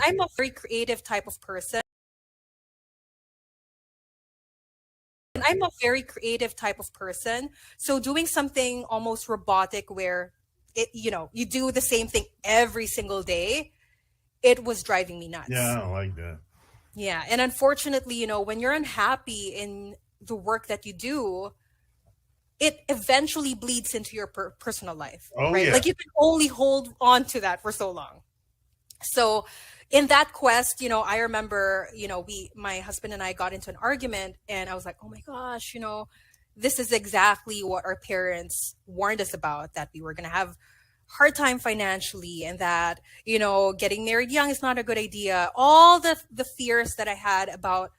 I'm a very creative type of person. I'm a very creative type of person. So doing something almost robotic where you do the same thing every single day, it was driving me Yeah, nuts. I don't like that. Yeah. And unfortunately, when you're unhappy in the work that you do, it eventually bleeds into your personal life, Oh right? yeah. Like you can only hold on to that for so long. So in that quest, I remember, my husband and I got into an argument and I was like, oh my gosh, this is exactly what our parents warned us about, that we were going to have hard time financially and that, getting married young is not a good idea. All the fears that I had about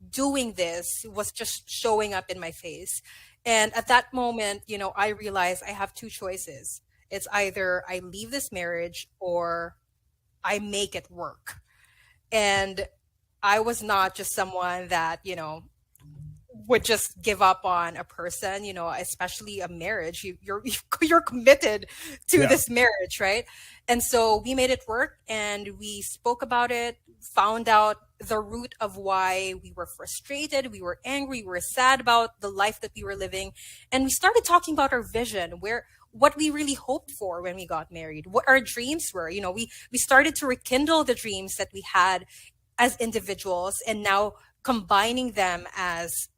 doing this was just showing up in my face. And at that moment, I realized I have two choices. It's either I leave this marriage or I make it work. And I was not just someone that, would just give up on a person, especially a marriage. You're committed to Yeah. this marriage, right? And so we made it work and we spoke about it, found out the root of why we were frustrated, we were angry, we were sad about the life that we were living. And we started talking about our vision, what we really hoped for when we got married, what our dreams were. We started to rekindle the dreams that we had as individuals and now combining them as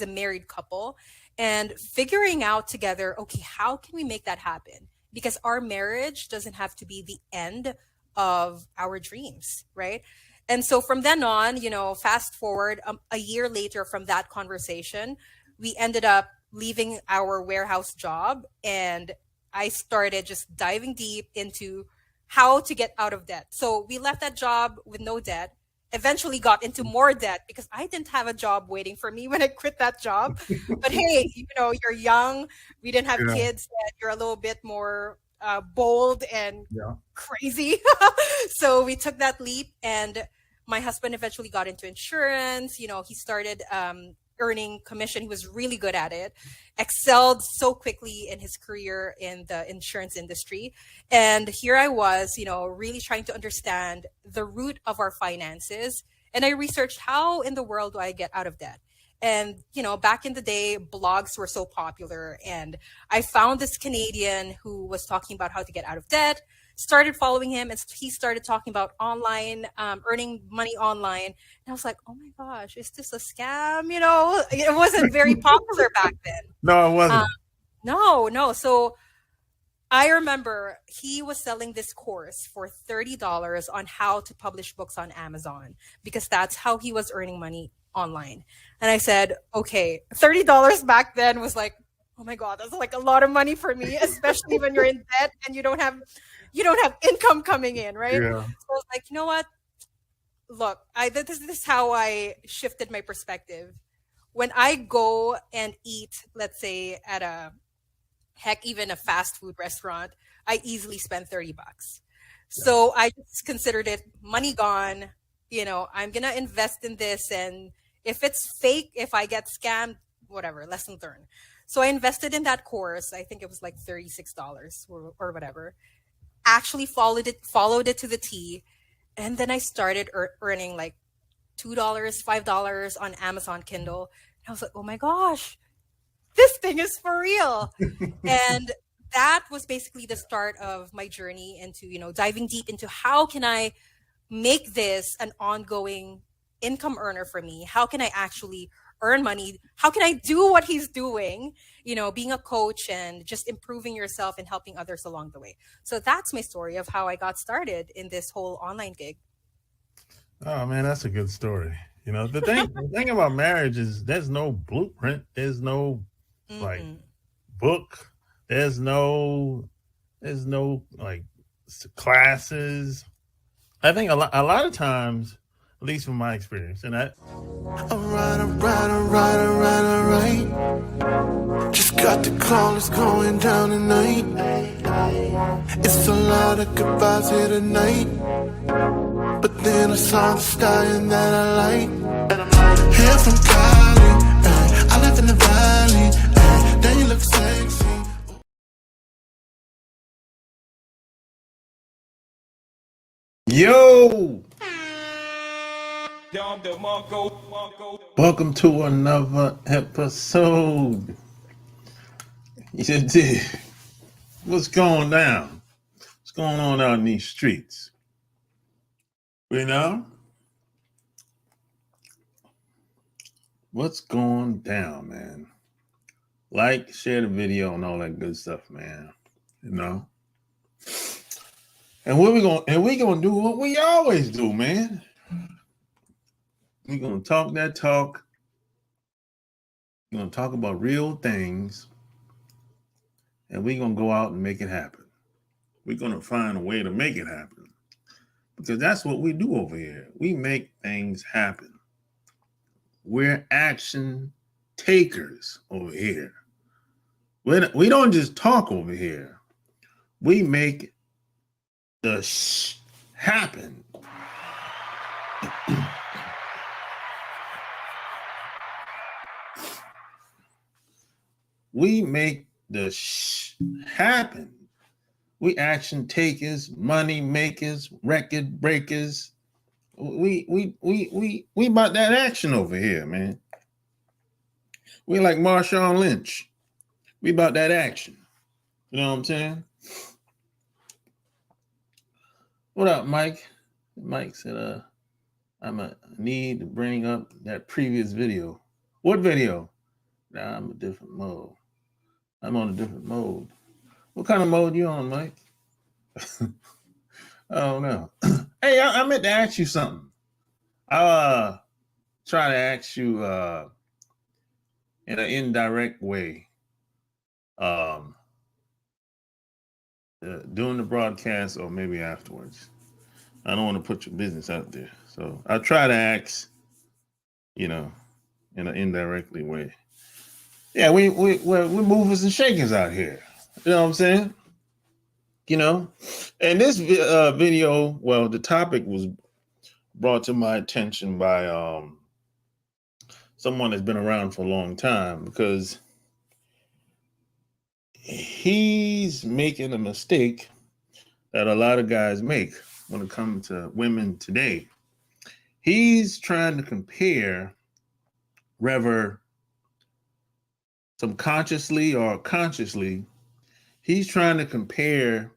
a married couple and figuring out together, okay, how can we make that happen? Because our marriage doesn't have to be the end of our dreams, right? And so from then on, fast forward a year later from that conversation, we ended up leaving our warehouse job and I started just diving deep into how to get out of debt. So we left that job with no debt, eventually got into more debt because I didn't have a job waiting for me when I quit that job. But hey, you're young, we didn't have Yeah. kids, and you're a little bit more bold and Yeah. crazy. So we took that leap and my husband eventually got into insurance. He started earning commission. He was really good at it, excelled so quickly in his career in the insurance industry. And here I was, really trying to understand the root of our finances. And I researched, how in the world do I get out of debt? And, back in the day, blogs were so popular. And I found this Canadian who was talking about how to get out of debt, started following him, and he started talking about online, earning money online. And I was like, oh my gosh, is this a scam? It wasn't very popular back then. No, it wasn't. No. So I remember he was selling this course for $30 on how to publish books on Amazon because that's how he was earning money online. And I said, okay, $30 back then was like, oh my God, that's like a lot of money for me, especially when you're in debt and you don't have income coming in, right? Yeah. So I was like, you know what? Look, this is how I shifted my perspective. When I go and eat, let's say even a fast food restaurant, I easily spend $30. So I just considered it money gone. I'm going to invest in this. And if it's fake, if I get scammed, whatever, lesson learned. So I invested in that course. I think it was like $36 or whatever. Actually followed it to the T. And then I started earning like $2, $5 on Amazon Kindle. And I was like, oh my gosh, this thing is for real. And that was basically the start of my journey into, diving deep into how can I make this an ongoing income earner for me? How can I actually earn money? How can I do what he's doing? Being a coach and just improving yourself and helping others along the way. So that's my story of how I got started in this whole online gig. Oh man, that's a good story. The thing about marriage is there's no blueprint, there's no like Mm-mm. book, there's no like classes. I think a lot of times, at least from my experience, and I alright. Just got the call, it's going down tonight. It's a lot of goodbyes here tonight. But then I saw the sky and that I like. Here from Cali, I live in the valley. Then you look sexy. Yo! Welcome to another episode. You did. What's going down? What's going on out in these streets? You know? What's going down, man? Like, share the video and all that good stuff, man. You know? And we're gonna do what we always do, man. We're gonna talk that talk. We're gonna talk about real things. And we're gonna go out and make it happen. We're gonna find a way to make it happen. Because that's what we do over here. We make things happen. We're action takers over here. We don't just talk over here. We make the happen. We make the happen. We action takers, money makers, record breakers. We about that action over here, man. We like Marshawn Lynch. We about that action. You know what I'm saying? What up, Mike? Mike said, I need to bring up that previous video. What video? Nah, I'm a different mode. I'm on a different mode. What kind of mode you on, Mike? I don't know. Hey, I meant to ask you something. I'll try to ask you in an indirect way during the broadcast or maybe afterwards. I don't want to put your business out there. So I'll try to ask, in an indirectly way. Yeah, we're movers and shakers out here. You know what I'm saying? And this video, well, the topic was brought to my attention by someone that's been around for a long time, because he's making a mistake that a lot of guys make when it comes to women today. He's trying to compare, whether subconsciously or consciously, he's trying to compare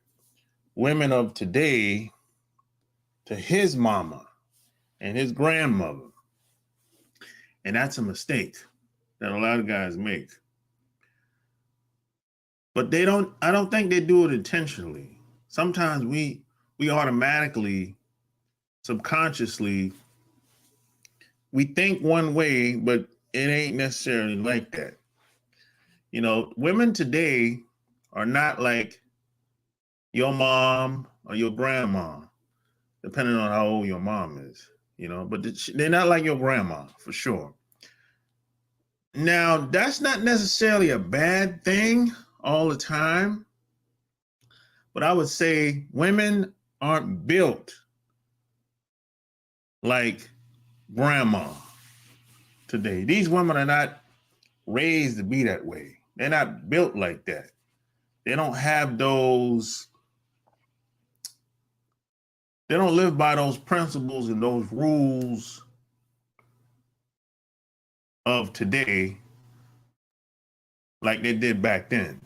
women of today to his mama and his grandmother. And that's a mistake that a lot of guys make. But I don't think they do it intentionally. Sometimes we automatically, subconsciously, we think one way, but it ain't necessarily like that. Women today are not like your mom or your grandma, depending on how old your mom is, but they're not like your grandma, for sure. Now, that's not necessarily a bad thing all the time, but I would say women aren't built like grandma today. These women are not raised to be that way. They're not built like that. They don't have those, they don't live by those principles and those rules of today like they did back then.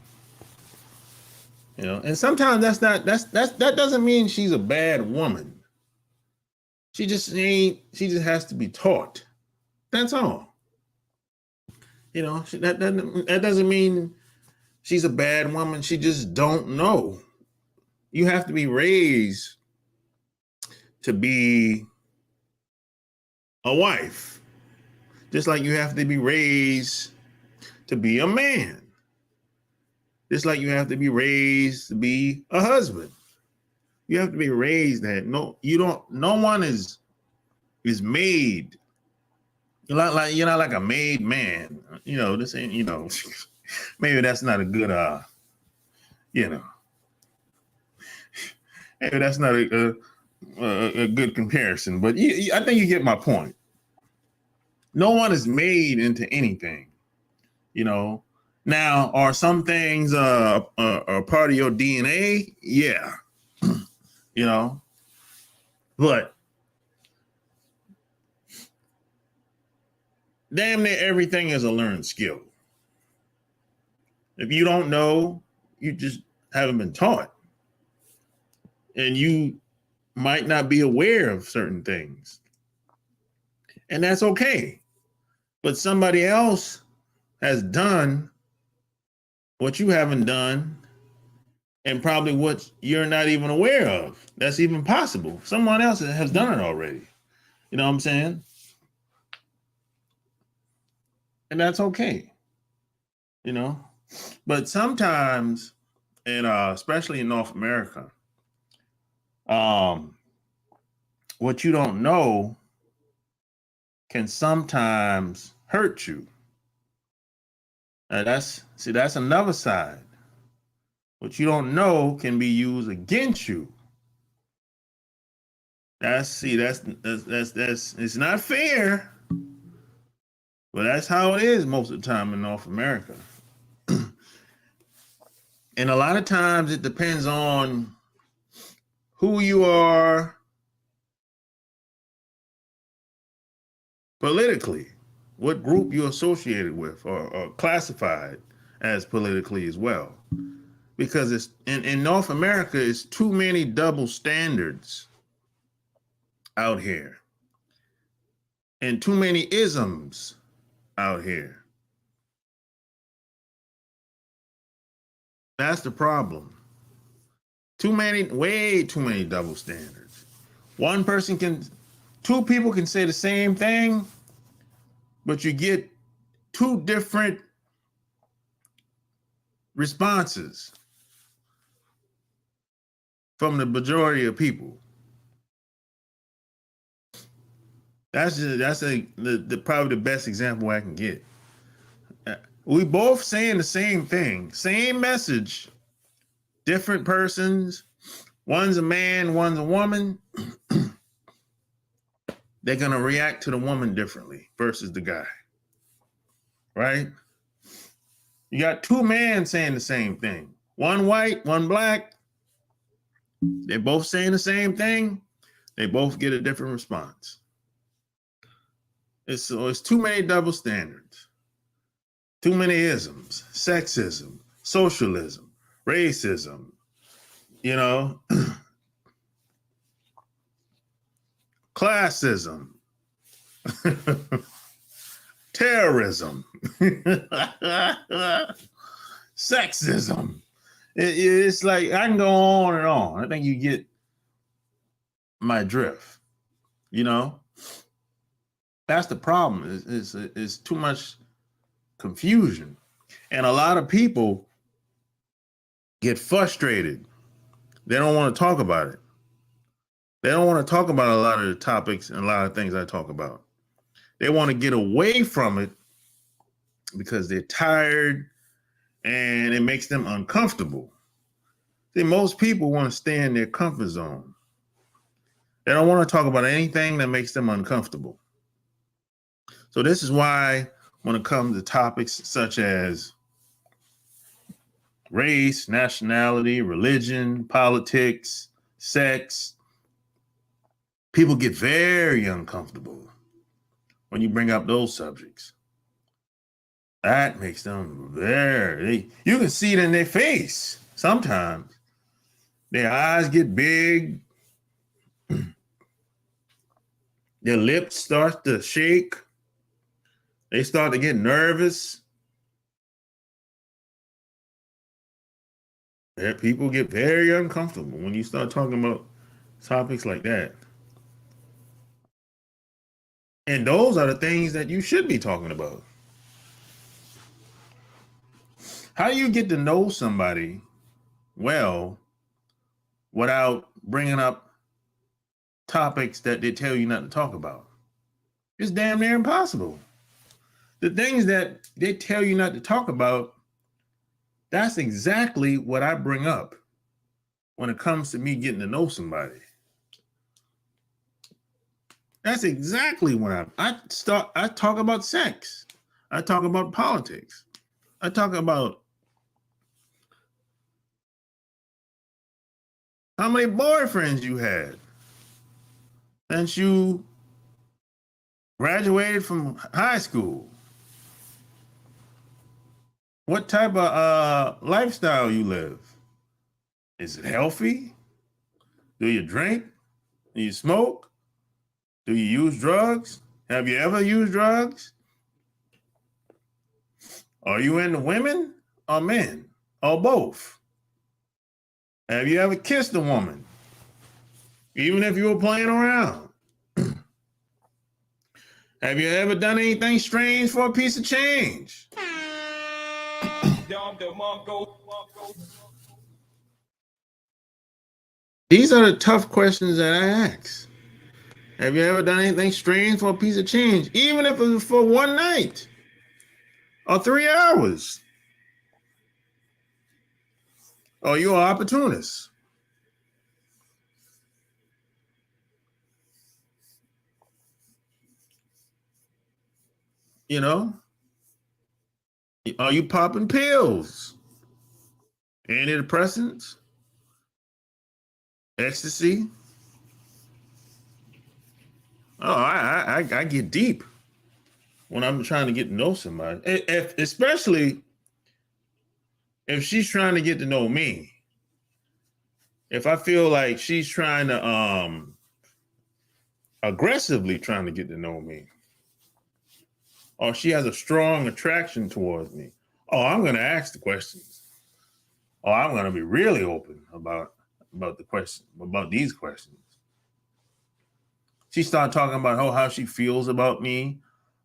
And sometimes that doesn't mean she's a bad woman. She just has to be taught. That's all. That doesn't mean she's a bad woman. She just don't know. You have to be raised to be a wife, just like you have to be raised to be a man. Just like you have to be raised to be a husband. You have to be raised that no one is made. You're not like a made man. This ain't, maybe that's not a good maybe that's not a good comparison, but I think you get my point. No one is made into anything, Now, are some things a part of your DNA? Yeah, but damn near everything is a learned skill. If you don't know, you just haven't been taught. And you might not be aware of certain things. And that's okay. But somebody else has done what you haven't done and probably what you're not even aware of. That's even possible. Someone else has done it already. You know what I'm saying? And that's okay. You know? But sometimes, and especially in North America, what you don't know can sometimes hurt you. That's another side. What you don't know can be used against you. That's it's not fair, but that's how it is most of the time in North America. And a lot of times it depends on who you are politically, what group you're associated with or classified as politically as well. Because it's in North America, it's too many double standards out here and too many isms out here. That's the problem. Way too many double standards. Two people can say the same thing, but you get two different responses from the majority of people. That's probably the best example I can get. We both saying the same thing, same message, different persons. One's a man, one's a woman. They're gonna react to the woman differently versus the guy, right? You got two men saying the same thing. One white, one black. They're both saying the same thing. They both get a different response. It's too many double standards. Too many isms, sexism, socialism, racism, classism, terrorism, sexism. It's like I can go on and on. I think you get my drift. That's the problem. It's too much confusion. And a lot of people get frustrated. They don't want to talk about it. They don't want to talk about a lot of the topics and a lot of things I talk about. They want to get away from it because they're tired and it makes them uncomfortable. See, most people want to stay in their comfort zone. They don't want to talk about anything that makes them uncomfortable. So this is why when it comes to topics such as race, nationality, religion, politics, sex, people get very uncomfortable when you bring up those subjects. That makes them you can see it in their face sometimes. Their eyes get big. Their lips start to shake. They start to get nervous. People get very uncomfortable when you start talking about topics like that. And those are the things that you should be talking about. How do you get to know somebody well without bringing up topics that they tell you not to talk about? It's damn near impossible. The things that they tell you not to talk about, that's exactly what I bring up when it comes to me getting to know somebody. That's exactly what I talk about sex. I talk about politics. I talk about how many boyfriends you had since you Graduated from high school. What type of lifestyle you live? Is it healthy? Do you drink? Do you smoke? Do you use drugs? Have you ever used drugs? Are you into women or men or both? Have you ever kissed a woman? Even if you were playing around? Have you ever done anything strange for a piece of change? These are the tough questions that I ask. Have you ever done anything strange for a piece of change, even if it was for one night or 3 hours? Are you an opportunist? You know, are you popping pills, antidepressants, ecstasy? Oh, I get deep when I'm trying to get to know somebody, especially if she's trying to get to know me. If I feel like she's trying to aggressively trying to get to know me, or she has a strong attraction towards me, oh, I'm going to ask the questions. Oh, I'm going to be really open about the question, about these questions. She started talking about how she feels about me.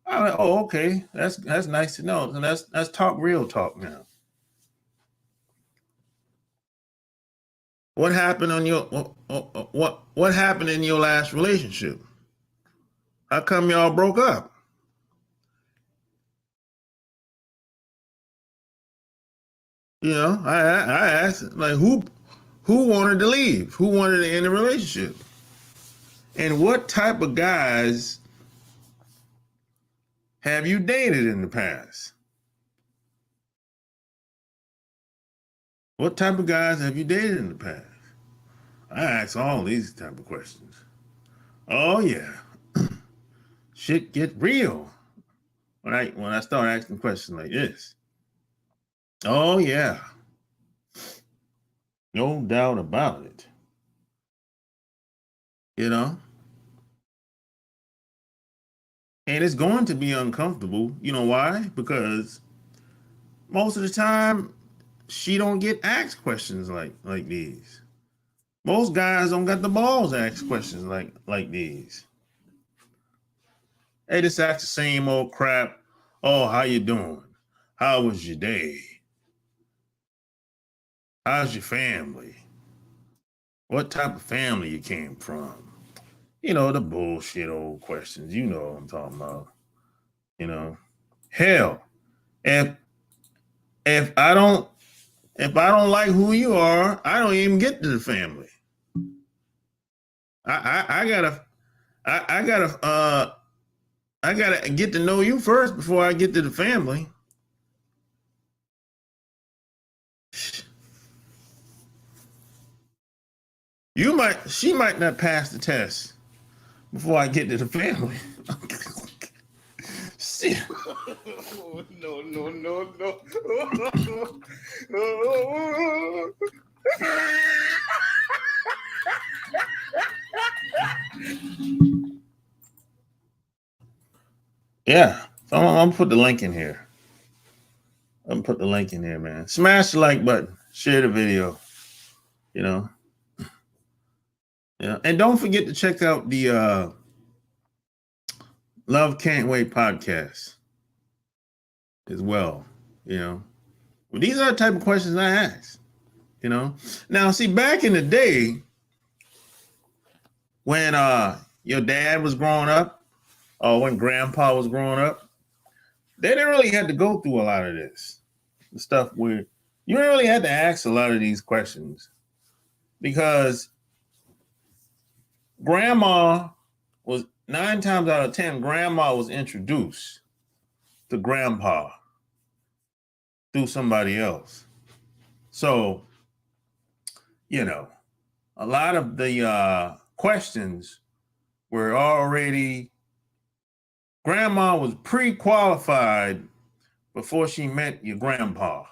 I'm like, oh, okay, that's nice to know. And that's talk real talk now. What happened on your what happened in your last relationship? How come y'all broke up? You know, I asked like who wanted to leave, who wanted to end the relationship, and what type of guys have you dated in the past? What type of guys have you dated in the past? I ask all these type of questions. Oh yeah, shit get real when I start asking questions like this. Oh yeah, no doubt about it. You know, and it's going to be uncomfortable. You know why? Because most of the time she don't get asked questions like these. Most guys don't got the balls to ask questions like these. They just ask the same old crap. Oh, how you doing? How was your day? How's your family? What type of family you came from? You know, the bullshit old questions. You know what I'm talking about. You know. Hell, if if I don't like who you are, I don't even get to the family. I gotta I gotta I gotta get to know you first before I get to the family. She might not pass the test before I get to the family. Shit. No, no, no, no. Yeah. So I'm gonna put the link in here. I'm gonna put the link in here, man. Smash the like button. Share the video. You know. Yeah. And don't forget to check out the Love Can't Wait podcast as well. You know. Well, these are the type of questions I ask. You know. Now, see, back in the day, when your dad was growing up, or when grandpa was growing up, they didn't really have to go through a lot of this. The stuff where you didn't really have to ask a lot of these questions because grandma was 9 times out of 10, grandma was introduced to grandpa through somebody else. So, you know, a lot of the questions were already grandma was pre-qualified before she met your grandpa.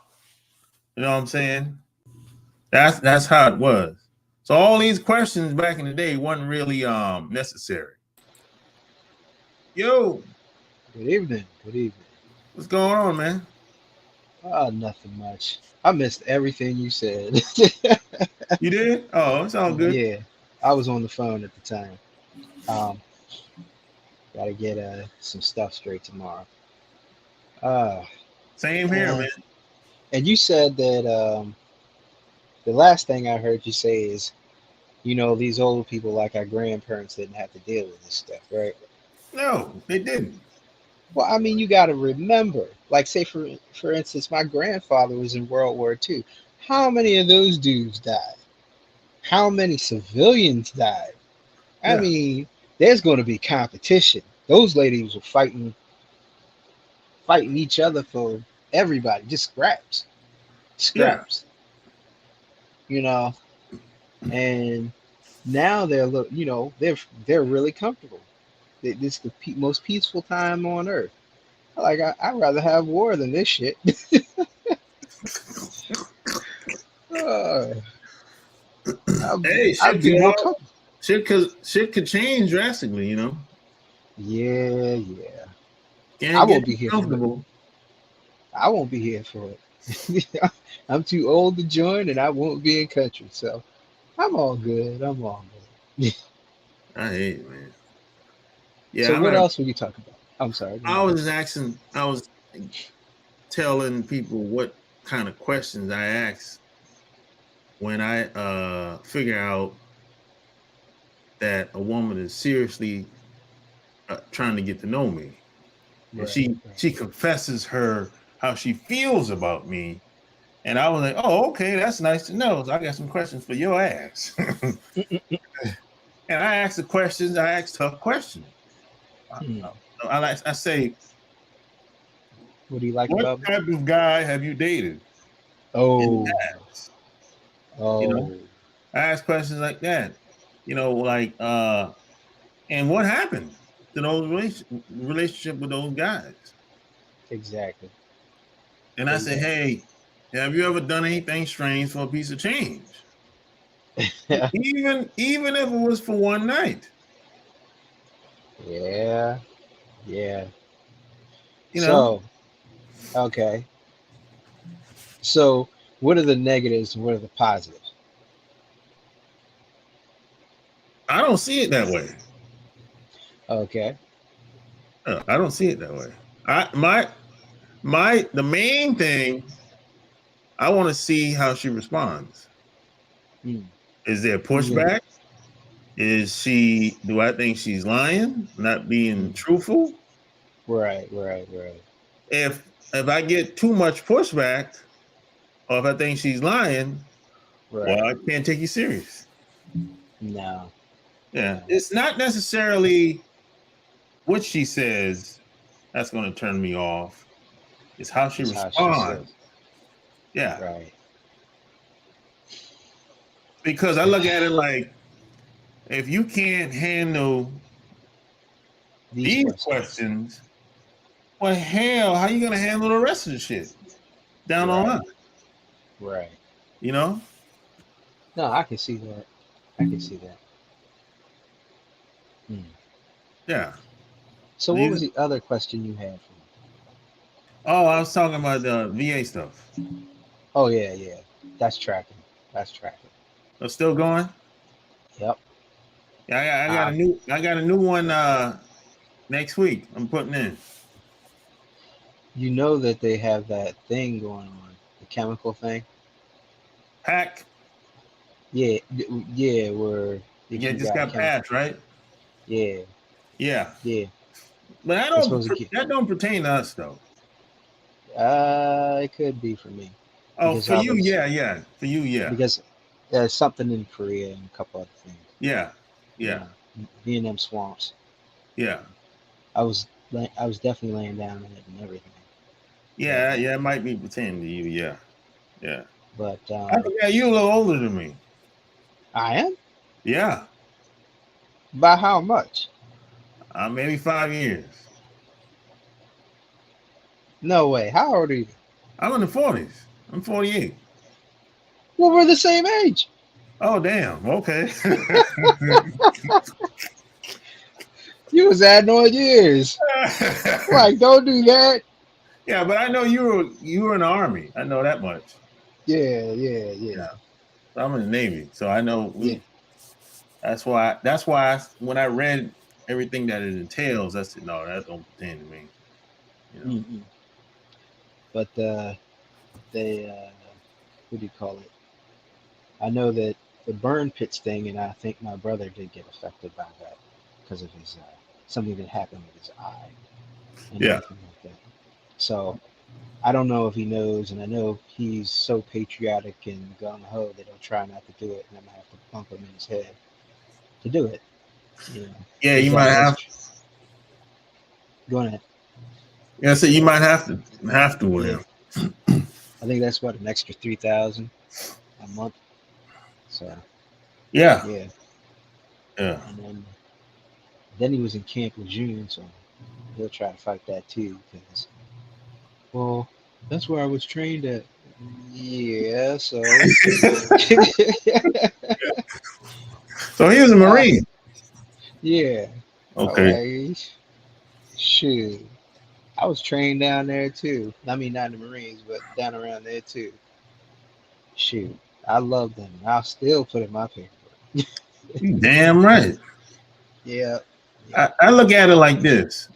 You know what I'm saying? That's how it was. So all these questions back in the day wasn't really necessary. Yo, Good evening. Good evening. what's going on, man? Nothing much. I missed everything you said. You did? Oh, it's all good. Yeah, I was on the phone at the time. Um, Gotta get some stuff straight tomorrow. Uh, Same here, and, man. and you said that the last thing I heard you say is, these old people like our grandparents didn't have to deal with this stuff, right? No, they didn't. Well, I mean, you got to remember, like, say for instance, my grandfather was in World War II. How many of those dudes died? How many civilians died? I Yeah, mean, there's going to be competition. Those ladies were fighting each other for everybody, just scraps, yeah, scraps, you know. And now they're really comfortable. This is the most peaceful time on earth. I'd rather have war than this shit. uh, hey, I'd be more comfortable. shit could change drastically. Yeah, yeah. I Can't get won't be here for it. comfortable. I won't be here for it. I'm too old to join, and I won't be in country, so I'm all good. I'm all good. I hate it, man. So Yeah, what else were you talking about? I'm sorry. Go I ahead. was asking, I was telling people what kind of questions I ask when I figure out that a woman is seriously trying to get to know me, and Right, she confesses how she feels about me, and I was like, oh, okay, that's nice to know. So I got some questions for your ass, and right. I ask the questions. I ask tough questions. Hmm. I say, What do you like what about me? type of guy have you dated in the Oh, past? You know, oh, I ask questions like that. Like, and what happened to those relationship with those guys? exactly. And I say, Exactly. hey, have you ever done anything strange for a piece of change? Even if it was for one night, Yeah, yeah. you know, So, okay. So, what are the negatives and what are the positives? I don't see it that way. Okay. I don't see it that way. The main thing I want to see how she responds. Hmm. Is there Yeah. pushback? Do I think she's lying, not being Hmm. truthful? Right, right, right, If I get too much pushback, or if I think she's lying, well, right. I can't take you serious. No, Yeah, no. it's not necessarily what she says that's going to turn me off. It's how she It's how she responds. says. Yeah, Right. because I look at it like if you can't handle These these questions. questions, well, hell, how you going to handle the rest of the shit down the line? Right, right. You know? No, I can see that. I can see that. Hmm. Yeah. So, what was These. the other question you had for me? Oh, I was talking about the VA stuff. Oh, yeah, yeah. That's tracking. That's tracking. It's still going. Yep. Yeah, Um, I got a new one next week. I'm putting in. you know that they have that thing going on, the chemical thing. Pack. Yeah, yeah. Where if Yeah, you just got got chemical, passed, right? yeah, Yeah. yeah. But It's supposed to get. that don't pertain to us though. It could be for me Oh, because for I you, was yeah, yeah. For you, yeah. because there's something in Korea and a couple other things. Yeah. You Yeah. know, being them swamps. Yeah. I was definitely laying down in it and everything. But Yeah, yeah, it might be pertaining to you, yeah. Yeah. but I forgot you a little older than me. I am Yeah. by how much? Maybe 5 years. No way. How old are you? I'm in the 40s. I'm 48. Well, we're the same age. Oh damn. Okay. You was adding on years. Like, don't do that. Yeah, but I know you were in the army. I know that much. Yeah, yeah, yeah, Yeah. So I'm in the Navy, so I know yeah. we. That's why when I read everything that it entails, I said no, that don't pertain to me. You know. Mm-mm. But they, what do you call it? I know that the burn pits thing, and I think my brother did get affected by that because of his something that happened with his eye and Yeah. everything like that. So I don't know if he knows, and I know he's so patriotic and gung ho that he'll try not to do it, and I'm gonna have to bump him in his head to do it. You know, Yeah, is you that might have. extra? Going ahead. Yeah, so you might have to with Yeah, him. I think that's what an extra 3,000 a month. So Yeah. yeah, Yeah. and then he was in camp with June, so he'll try to fight that too because well, that's where I was trained at. Yeah, so So he was a uh, Marine. yeah, Okay. like shoot. I was trained down there too. I mean, not in the Marines, but down around there too. Shoot, I love them. I'll still put in my paperwork. You damn right. Yeah, yeah, I look at it like this.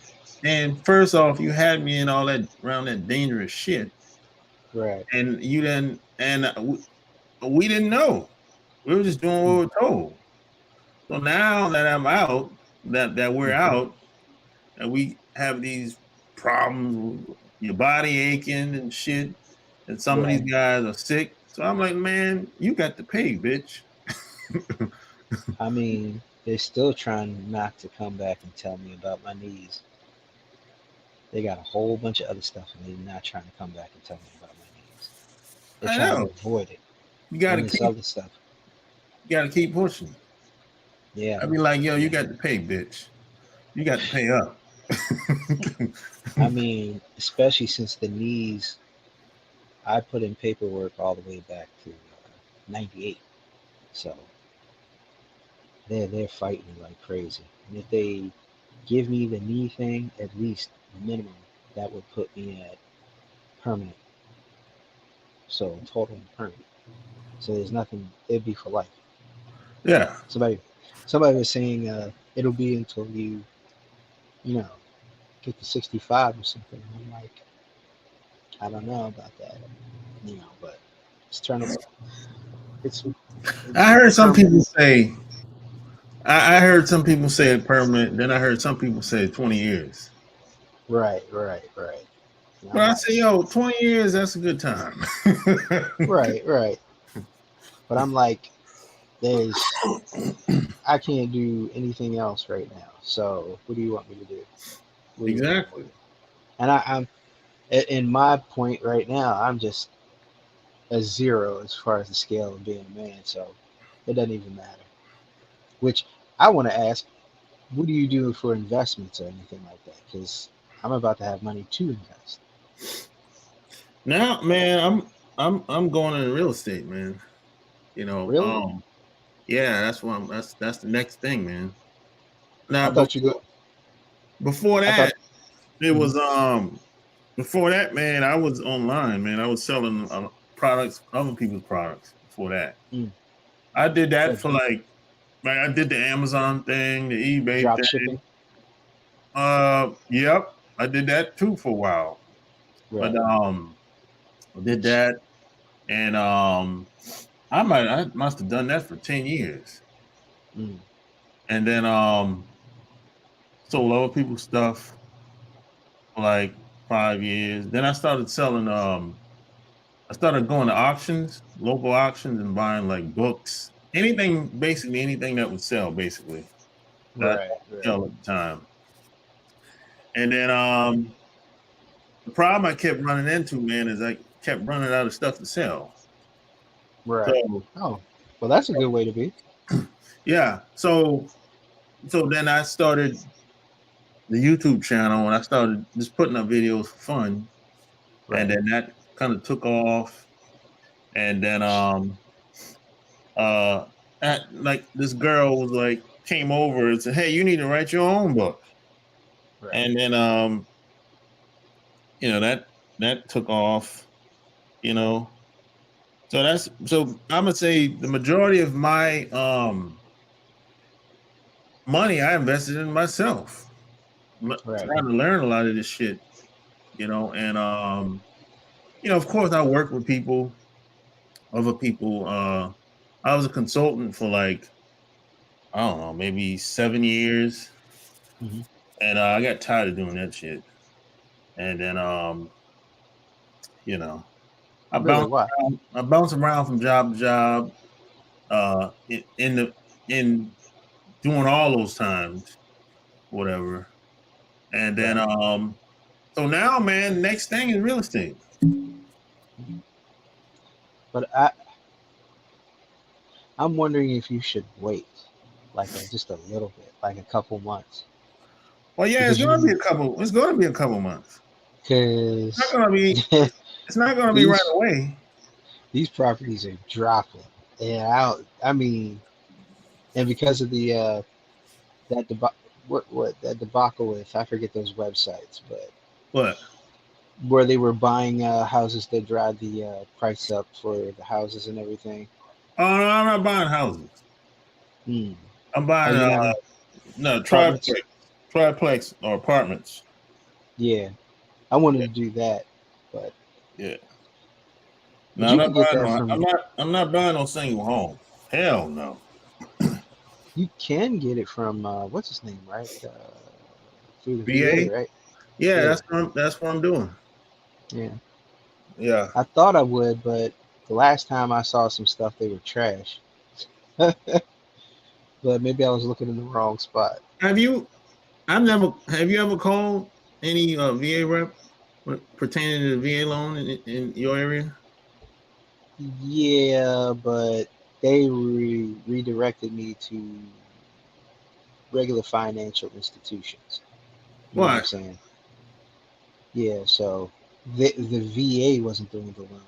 And first off, you had me in all that around that dangerous shit, right. and you didn't, and we didn't know. We were just doing what we Mm, were told. So now that I'm out, that we're mhm. out, and we have these problems, with your body aching and shit, and some of these Right. guys are sick. So I'm like, man, you got to pay, bitch. I mean, they're still trying not to come back and tell me about my knees. They got a whole bunch of other stuff, and they're not trying to come back and tell me about my knees. They're I trying know. to avoid it. You And gotta this keep other stuff. you gotta keep pushing. Yeah, I'd be like, yo, you yeah. got to pay, bitch. You got to pay up. I mean, especially since the knees, I put in paperwork all the way back to '98. So they're fighting me like crazy. And if they give me the knee thing, at least minimum, that would put me at permanent. So total and permanent. So there's nothing. It'd be for life. Yeah. Somebody, somebody was saying it'll be until you know, get to 65 or something. And I'm like, I don't know about that. But it's turning. It's I heard some permanent. people say I heard some people say it permanent, then I heard some people say 20 years. Right, right, right. And But I'm I like, say, yo, 20 years, that's a good time. right, right. But I'm like, there's I can't do anything else right now. So what do you want me to do? What do you want me to Exactly. do? And I'm in my point right now. I'm just a zero as far as the scale of being a man. So it doesn't even matter. Which I want to ask, what do you do for investments or anything like that? Because I'm about to have money to invest. Now, man, I'm going into real estate, man. You know, Really? yeah, that's the next thing, man. Now I thought you go. before I thought. that, it Mhm. was before that, man, I was online, man. I was selling products, other people's products before that. Mm. I did that What for like I did the Amazon thing, the eBay drop thing. shipping? Yep, I did that too for a while. But Right. I did that, and I must have done that for 10 years, Mm. and then sold other people's stuff for like 5 years. Then I started selling. I started going to auctions, local auctions, and buying like books, anything, basically anything that would sell, basically that Right. Right. sell at the time. And then the problem I kept running into, man, is I kept running out of stuff to sell. Right. So Oh, well, that's a good way to be. yeah, so then I started the YouTube channel and I started just putting up videos for fun. and Right. then that kind of took off, and then uh, like this girl was like came over and said, "Hey, you need to write your own book," Right. and then that took off, you know. So I'm gonna say the majority of my money I invested in myself, Right. trying to learn a lot of this shit, and of course I work with people, other people. I was a consultant for like I don't know, maybe 7 years, Hmm. and I got tired of doing that shit. And then you know, I Really? bounced Why? I bounced around from job to job, in doing all those times, whatever. And then Right. so now, man, next thing is real estate. But I'm wondering if you should wait, like just a little bit, like a couple months, Well, yeah, because you, it's gonna be a couple months. It's not because gonna be it's not gonna be right these away. these properties are dropping, and I mean, and because of the that what that debacle with, I forget those websites, but What? where they were buying houses that drive the price up for the houses and everything. Oh no, I'm not buying houses. Hmm. I'm Oh, buying you're not in no apartments? triplex or apartments. Yeah, I wanted to do that, but Yeah. No, I'm you not can get buying that no. from I'm not buying no single home. Hell no. you can get it from what's his name, right? Through the VA, VA. right? Yeah, Yeah, that's what I'm doing. yeah. Yeah. I thought I would, but the last time I saw some stuff, they were trash. But maybe I was looking in the wrong spot. Have you? Have you ever called any VA rep pertaining to the VA loan in your area? Yeah, but they redirected me to regular financial institutions. You know what I'm What? saying? Yeah, so the VA wasn't doing the loan.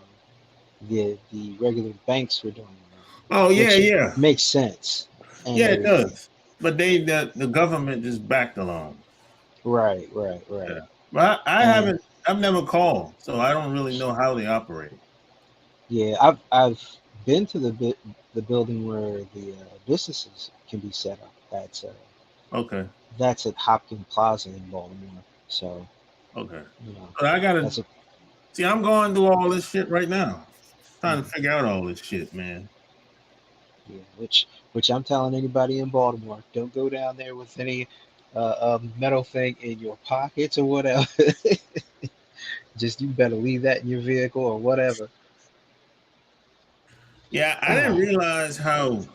The regular banks were doing the loan, Oh yeah, which yeah, makes sense and yeah. It everything. does. But the government just backed the loan. Right, right, Yeah. right. But I And haven't. I've never called, so I don't really know how they operate. yeah, I've been to the building where the businesses can be set up. Okay. That's at Hopkins Plaza in Baltimore. So Okay. you know But I gotta that's a see. I'm going through all this shit right now, trying to mhm, figure out all this shit, man. yeah, which I'm telling anybody in Baltimore, don't go down there with any metal thing in your pockets or whatever. Just you better leave that in your vehicle or whatever. Yeah, I didn't realize how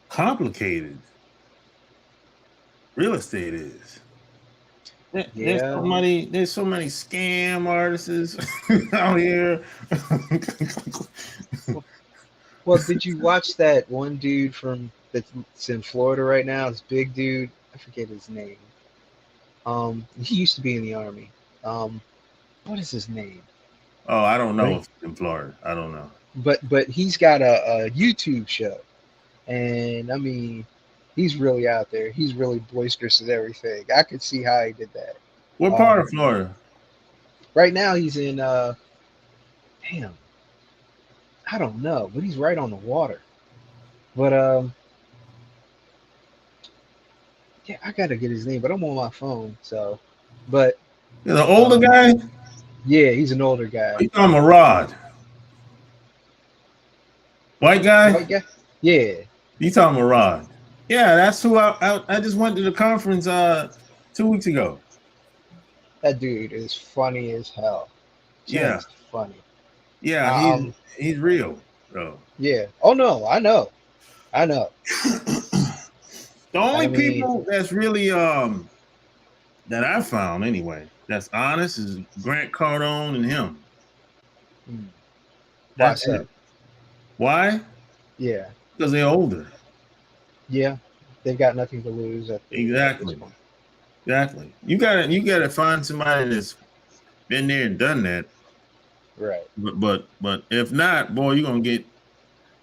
complicated real estate is. Yeah. There's so many scam artists out here. Well, well, did you watch that one dude from that's in Florida right now? This big dude, I forget his name. He used to be in the army. Um, what is his name? Oh, I don't But know he, if in Florida. I don't know. but he's got a YouTube show, and I mean, he's really out there. He's really boisterous and everything. I could see how he did that. What part Um, of Florida? right now he's in damn, I don't know, but he's right on the water. But yeah, I gotta get his name, but I'm on my phone, so. But You know, the older um, guy? yeah, he's an older guy. You call him a Rod. White guy? White guy? Yeah, You talking about Rod. Yeah, that's who I just went to the conference 2 weeks ago. that dude is funny as hell. Yeah. Just funny. Yeah, Um, he's real, though. yeah. Oh no, I know, I know. The I only mean, people that's really that I found anyway, that's honest is Grant Cardone and him. hmm, why That's so? it. Why? Yeah, Because they're older. yeah. They've got nothing to lose at this Exactly. point. Exactly. You gotta find somebody been there and done that. Right. But if not, boy, you're gonna get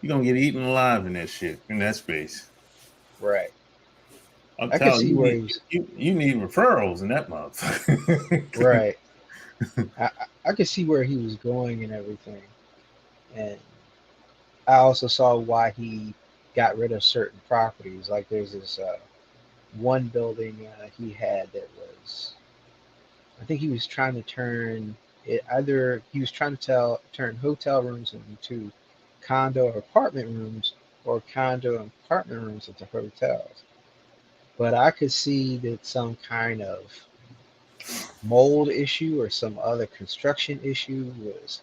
eaten alive in that shit in that space. Right. I'm I could telling see you, where he was. you need referrals in that motherfucker. Right. I could see where he was going and everything, and I also saw why he got rid of certain properties. Like there's this one building he had that was, I think he was trying to turn it, either he was trying to turn hotel rooms into condo or apartment rooms, or condo and apartment rooms into hotels. But I could see that some kind of mold issue or some other construction issue was,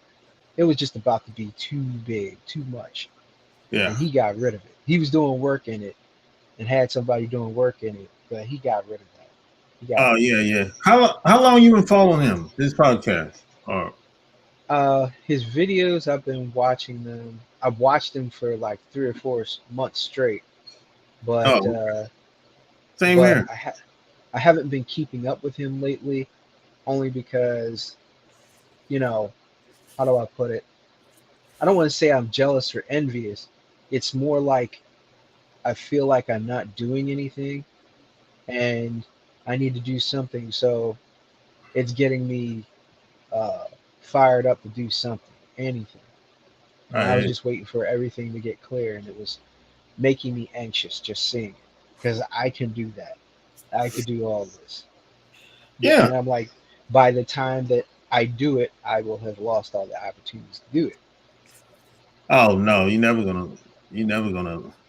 it was just about to be too big, too much, and Yeah. he got rid of it. He was doing work in it and had somebody doing work in it, but he got rid of that. He got Oh rid of yeah, it. yeah. How long you been following him? This podcast? Or His videos, I've been watching them. I've watched them for like 3 or 4 months straight, but oh, uh, same but here. I haven't been keeping up with him lately, only because, you know, how do I put it? I don't want to say I'm jealous or envious. It's more like I feel like I'm not doing anything, and I need to do something. So it's getting me uh, fired up to do something, anything. And I was I just waiting for everything to get clear, and it was making me anxious just seeing it, because I can do that. I could do all this. yeah. And I'm like, by the time that I do it, I will have lost all the opportunities to do it. Oh no, you're never gonna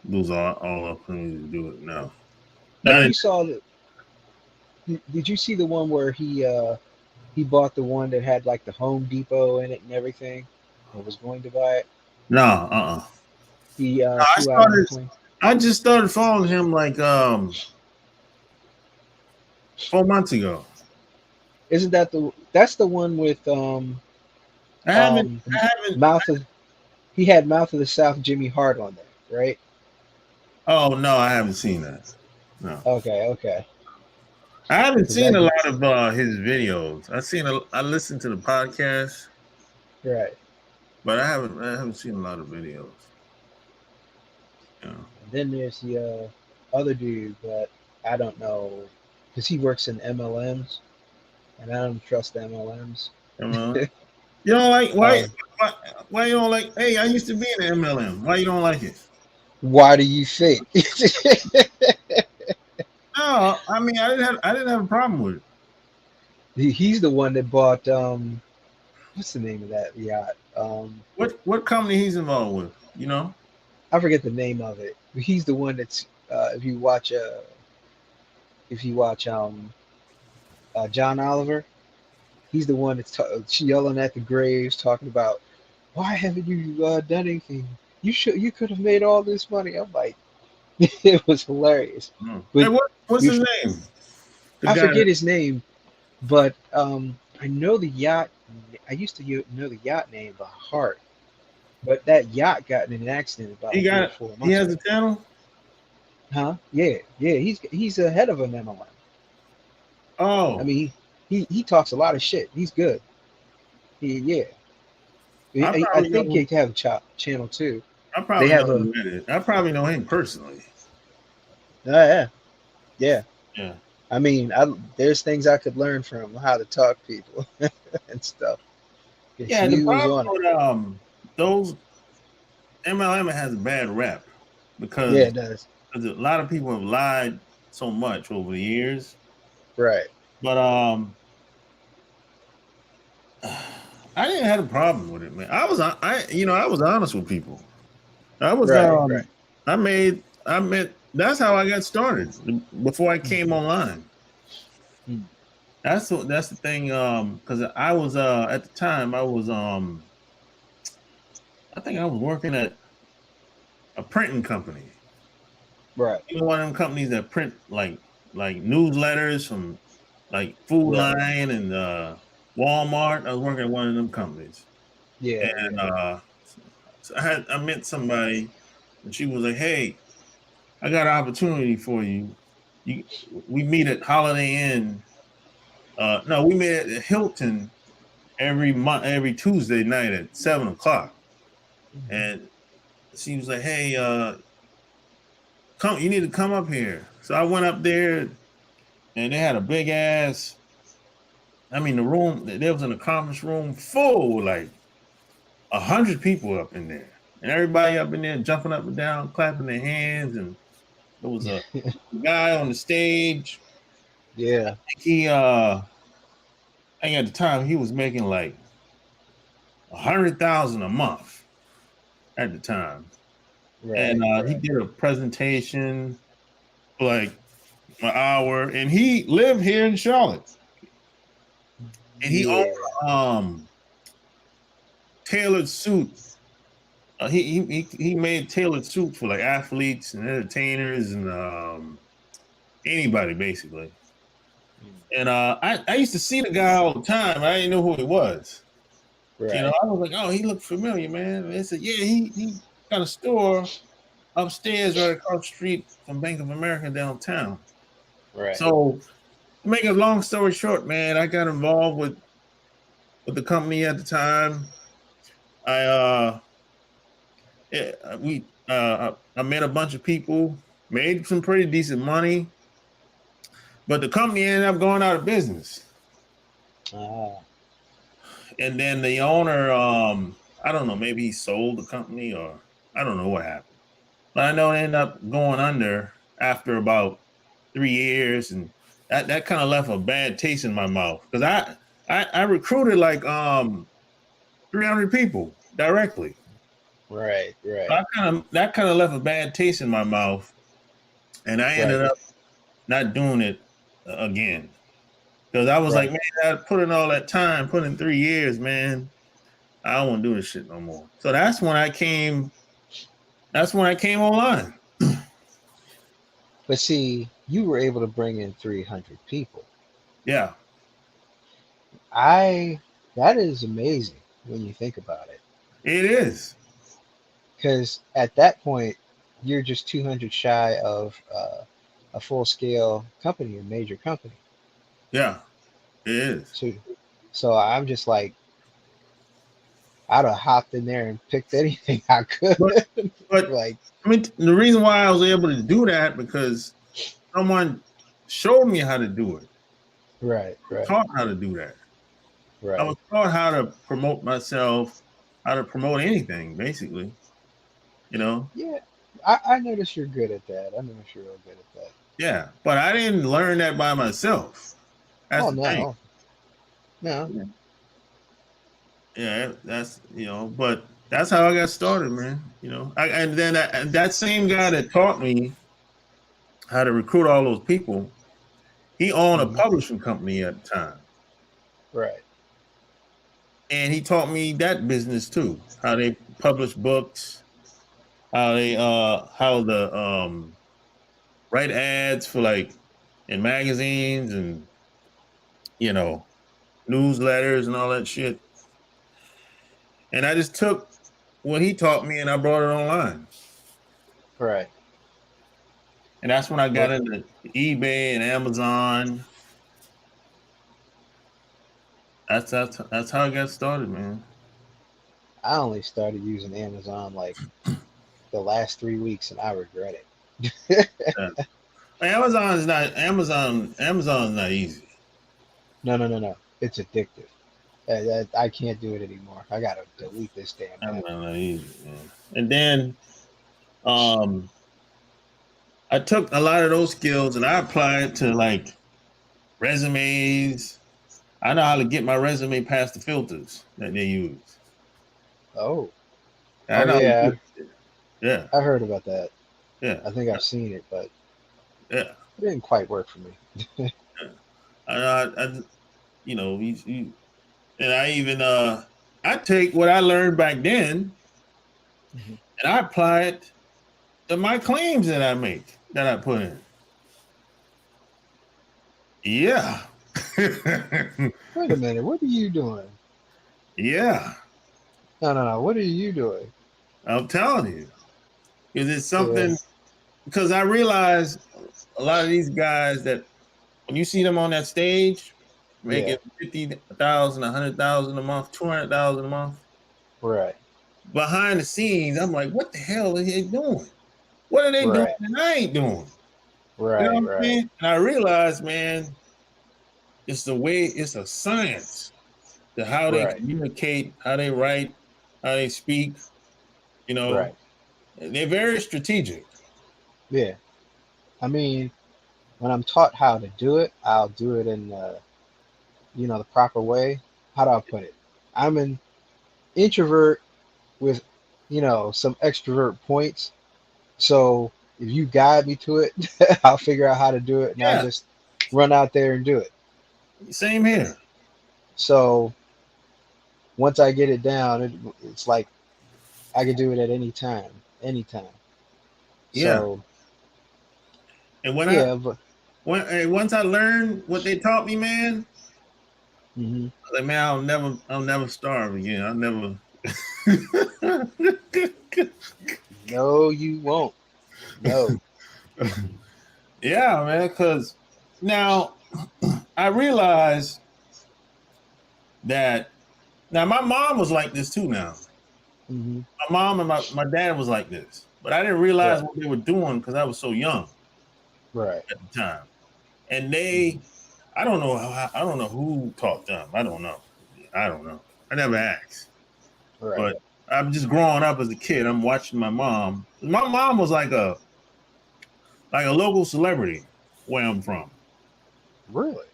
lose all opportunity to do it. No, not Like in, you saw the, did you see the one where he bought the one that had like the Home Depot in it and everything, and was going to buy it? no. He I flew out on a started. plane. I just started following him like 4 months ago. Isn't that that's the one with I haven't. um I haven't. mouth of he had Mouth of the South Jimmy Hart on there, right? Oh no, I haven't seen that. No, Okay, okay. I haven't Because seen that a dude, lot of his videos. I listened to the podcast, right. but I haven't seen a lot of videos. Yeah. And then there's the other dude, but I don't know, because he works in MLMs, and I don't trust the MLMs. Come on. You don't like um, why why you don't like? Hey, I used to be in the MLM. Why you don't like it? why do you think? No, I mean I didn't have a problem with it. He's the one that bought what's the name of that yacht? What company he's involved with? You know? I forget the name of it. But he's the one that's if you watch John Oliver, he's the one that's yelling at the graves, talking about, why haven't you done anything? You could have made all this money. I'm like, it was hilarious. Hey, But what's we his name? The I guy. forget his name, but I know the yacht. I used to know the yacht name by heart, but that yacht got in an accident He about three or got. four He months has ago. a channel. Huh? Yeah, yeah. He's ahead of an MLM. I Oh, mean, he talks a lot of shit. He's good. Yeah. I I probably think know. they have a channel too. I They probably know have him a a minute. I probably know him personally. yeah, yeah. Yeah. I mean, there's things I could learn from how to talk to people and stuff. Because Yeah. The he was problem on it. with those MLM has a bad rep Yeah, because it does. a lot of people have lied so much over the years. Right, But I didn't have a problem with it, man. I was honest with people. I was right, right. I met that's how I got started before I came Mm-hmm. online. Mm. That's the thing cuz I was at the time I think I was working at a printing company. Right, You know, one of them companies that print like newsletters from like Food right. Line and Walmart. I was working at one of them companies. Yeah, And yeah. so I met somebody and she was like, "Hey, I got an opportunity for you. We meet at Holiday Inn. No, we met at Hilton every Tuesday night at 7:00. Mhm. And she was like, "Hey, you need to come up here." So I went up there, and they had a big ass. I mean, the room there was in a conference room full, like 100 people up in there, and everybody up in there jumping up and down, clapping their hands, and there was a guy on the stage. Yeah. He I think at the time he was making like 100,000 a month at the time, and Right. he Right. did a presentation for like an hour, and he lived here in Charlotte, and he Yeah. owned tailored suit. He made tailored suits for like athletes and entertainers and anybody basically. Mm. And I used to see the guy all the time. I didn't know who he was. Right. I was like, oh, he looked familiar, man. And they said, yeah, he got a store upstairs right across the street from Bank of America downtown. Right. So to make a long story short, man, I got involved with the company at the time. I yeah, I met a bunch of people, made some pretty decent money, but the company ended up going out of business. Ah. And then the owner, I don't know, maybe he sold the company or I don't know what happened. But I know it ended up going under after about 3 years, and that kind of left a bad taste in my mouth because I recruited like 300 people directly. Right. So Right. that kind of left a bad taste in my mouth, and I ended Right. up not doing it again because I was like, Right. man, I put in all that time, put in 3 years, man. I don't want to do this shit no more. So that's when I came. That's when I came online. But see, you were able to bring in 300 people. Yeah, I That is amazing when you think about it. it is. Because at that point, you're just 200 shy of a full scale company, a major company. Yeah, it is. So, so I'm just like, I'd have hopped in there and picked anything I could. But but Like, I mean, the reason why I was able to do that because someone showed me how to do it. right, I was right, taught how to do that. I was right. taught how to promote myself, how to promote anything, basically. You know, Yeah, I notice you're good at that. I notice you're real good at that. yeah. But I didn't learn that by myself. That's Oh the thing. no, no, Yeah, that's but that's how I got started, man. And then that same guy that taught me how to recruit all those people, he owned a hmm, publishing company at the time, right, and he taught me that business too, how they publish books, how the write ads for like in magazines and you know newsletters and all that shit. And I just took what he taught me and I brought it online. right. And that's when I got Well, into eBay and Amazon. That's how I got started, man. I only started using Amazon like the last 3 weeks, and I regret it. Yeah. Amazon is not Amazon is not easy. No, no, no, no. It's addictive. I can't do it anymore. I gotta delete this damn app. Amazon not easy, man. And then um I took a lot of those skills and I applied to like resumes. I know how to get my resume past the filters that they use. Oh, I oh know how to do yeah, it. Yeah, I've heard about that. yeah, I think I've seen it, but yeah. it didn't quite work for me. Yeah. I and I even I take what I learned back then Mhm. and I apply it to my claims that I make that I put in. Yeah. Wait a minute, what are you doing? Yeah. No, no, no. What are you doing? I'm telling you. Because it's Yeah. something because I realize a lot of these guys that when you see them on that stage, making Yeah. 50,000, 100,000 a month, 200,000 a month. Right. Behind the scenes, I'm like, what the hell are they doing? What are they doing Right. that I ain't doing? You know Right. what I'm Right. saying? And I realized, man, it's a science to how they Right. communicate, how they write, how they speak. You know, Right. they're very strategic. Yeah. I mean, when I'm taught how to do it, I'll do it in the proper way. How do I put it? I'm an introvert with, some extrovert points. So if you guide me to it, I'll figure out how to do it, and I'll Yeah, just run out there and do it. same here. So once I get it down, it's like I can do it at any time, anytime. Yeah, So and yeah, but once I learned what they taught me, man, mhm. I was like, man, I'll never starve again. I'll never. No, you won't. No. Yeah, man, because now I realize that now my mom was like this too. Now Hmm. my mom and my dad was like this, but I didn't realize Right. what they were doing because I was so young Right. at the time. And Hmm. I don't know who taught them. I don't know. I never asked. Right. But I'm just growing up as a kid. I'm watching my mom. My mom was like a local celebrity where I'm from. Really?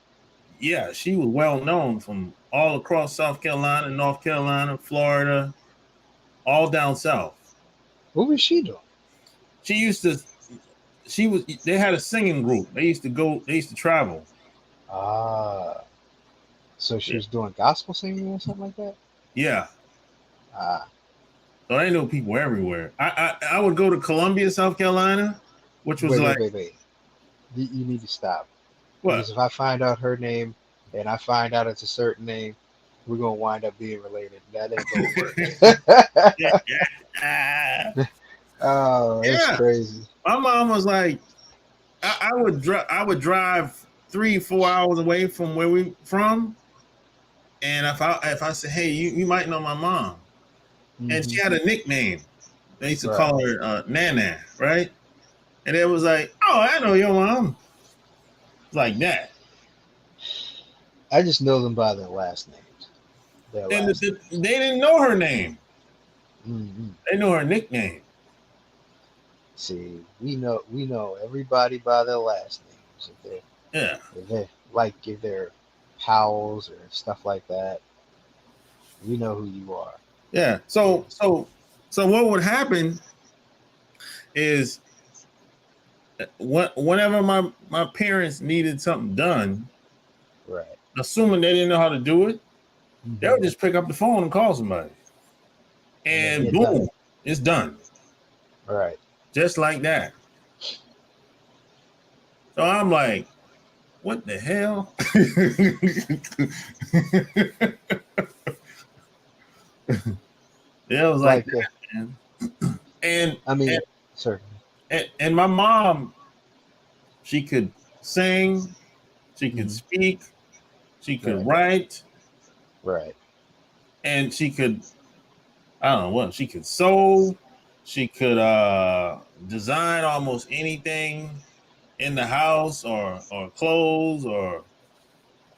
Yeah, she was well known from all across South Carolina, North Carolina, Florida, all down south. What was she doing? She used to they had a singing group. They used to travel. Ah, so she Yeah. was doing gospel singing or something like that? Yeah. Ah, So they know people everywhere. I would go to Columbia, South Carolina, which was wait, wait, like wait, wait. You need to stop. what? Because if I find out her name and I find out it's a certain name, we're gonna wind up being related. That ain't gonna work. yeah. Oh, that's crazy. My mom was like, I would drive 3, 4 hours away from where we from, and if I said, hey, you might know my mom, and Hmm. she had a nickname. They used to Right. call her Nana, right? And it was like, oh, I know your mom, like that. I just know them by their last names. Their And last they didn't know her name; names. Hmm. they knew her nickname. See, we know everybody by their last names. Yeah, If they like if they're pals or stuff like that, we know who you are. yeah. Yeah. So what would happen is whenever my parents needed something done, Right. assuming they didn't know how to do it, they Hmm. would just pick up the phone and call somebody, And then and get done. boom, it's done, Right. just like that. So I'm like, what the hell? Yeah, it was like Like, that, man. And I mean, certainly. and my mom, she could sing, she could Hmm. speak, she could Right. write, Right. and she could I don't know what she could sew, she could design almost anything in the house or clothes or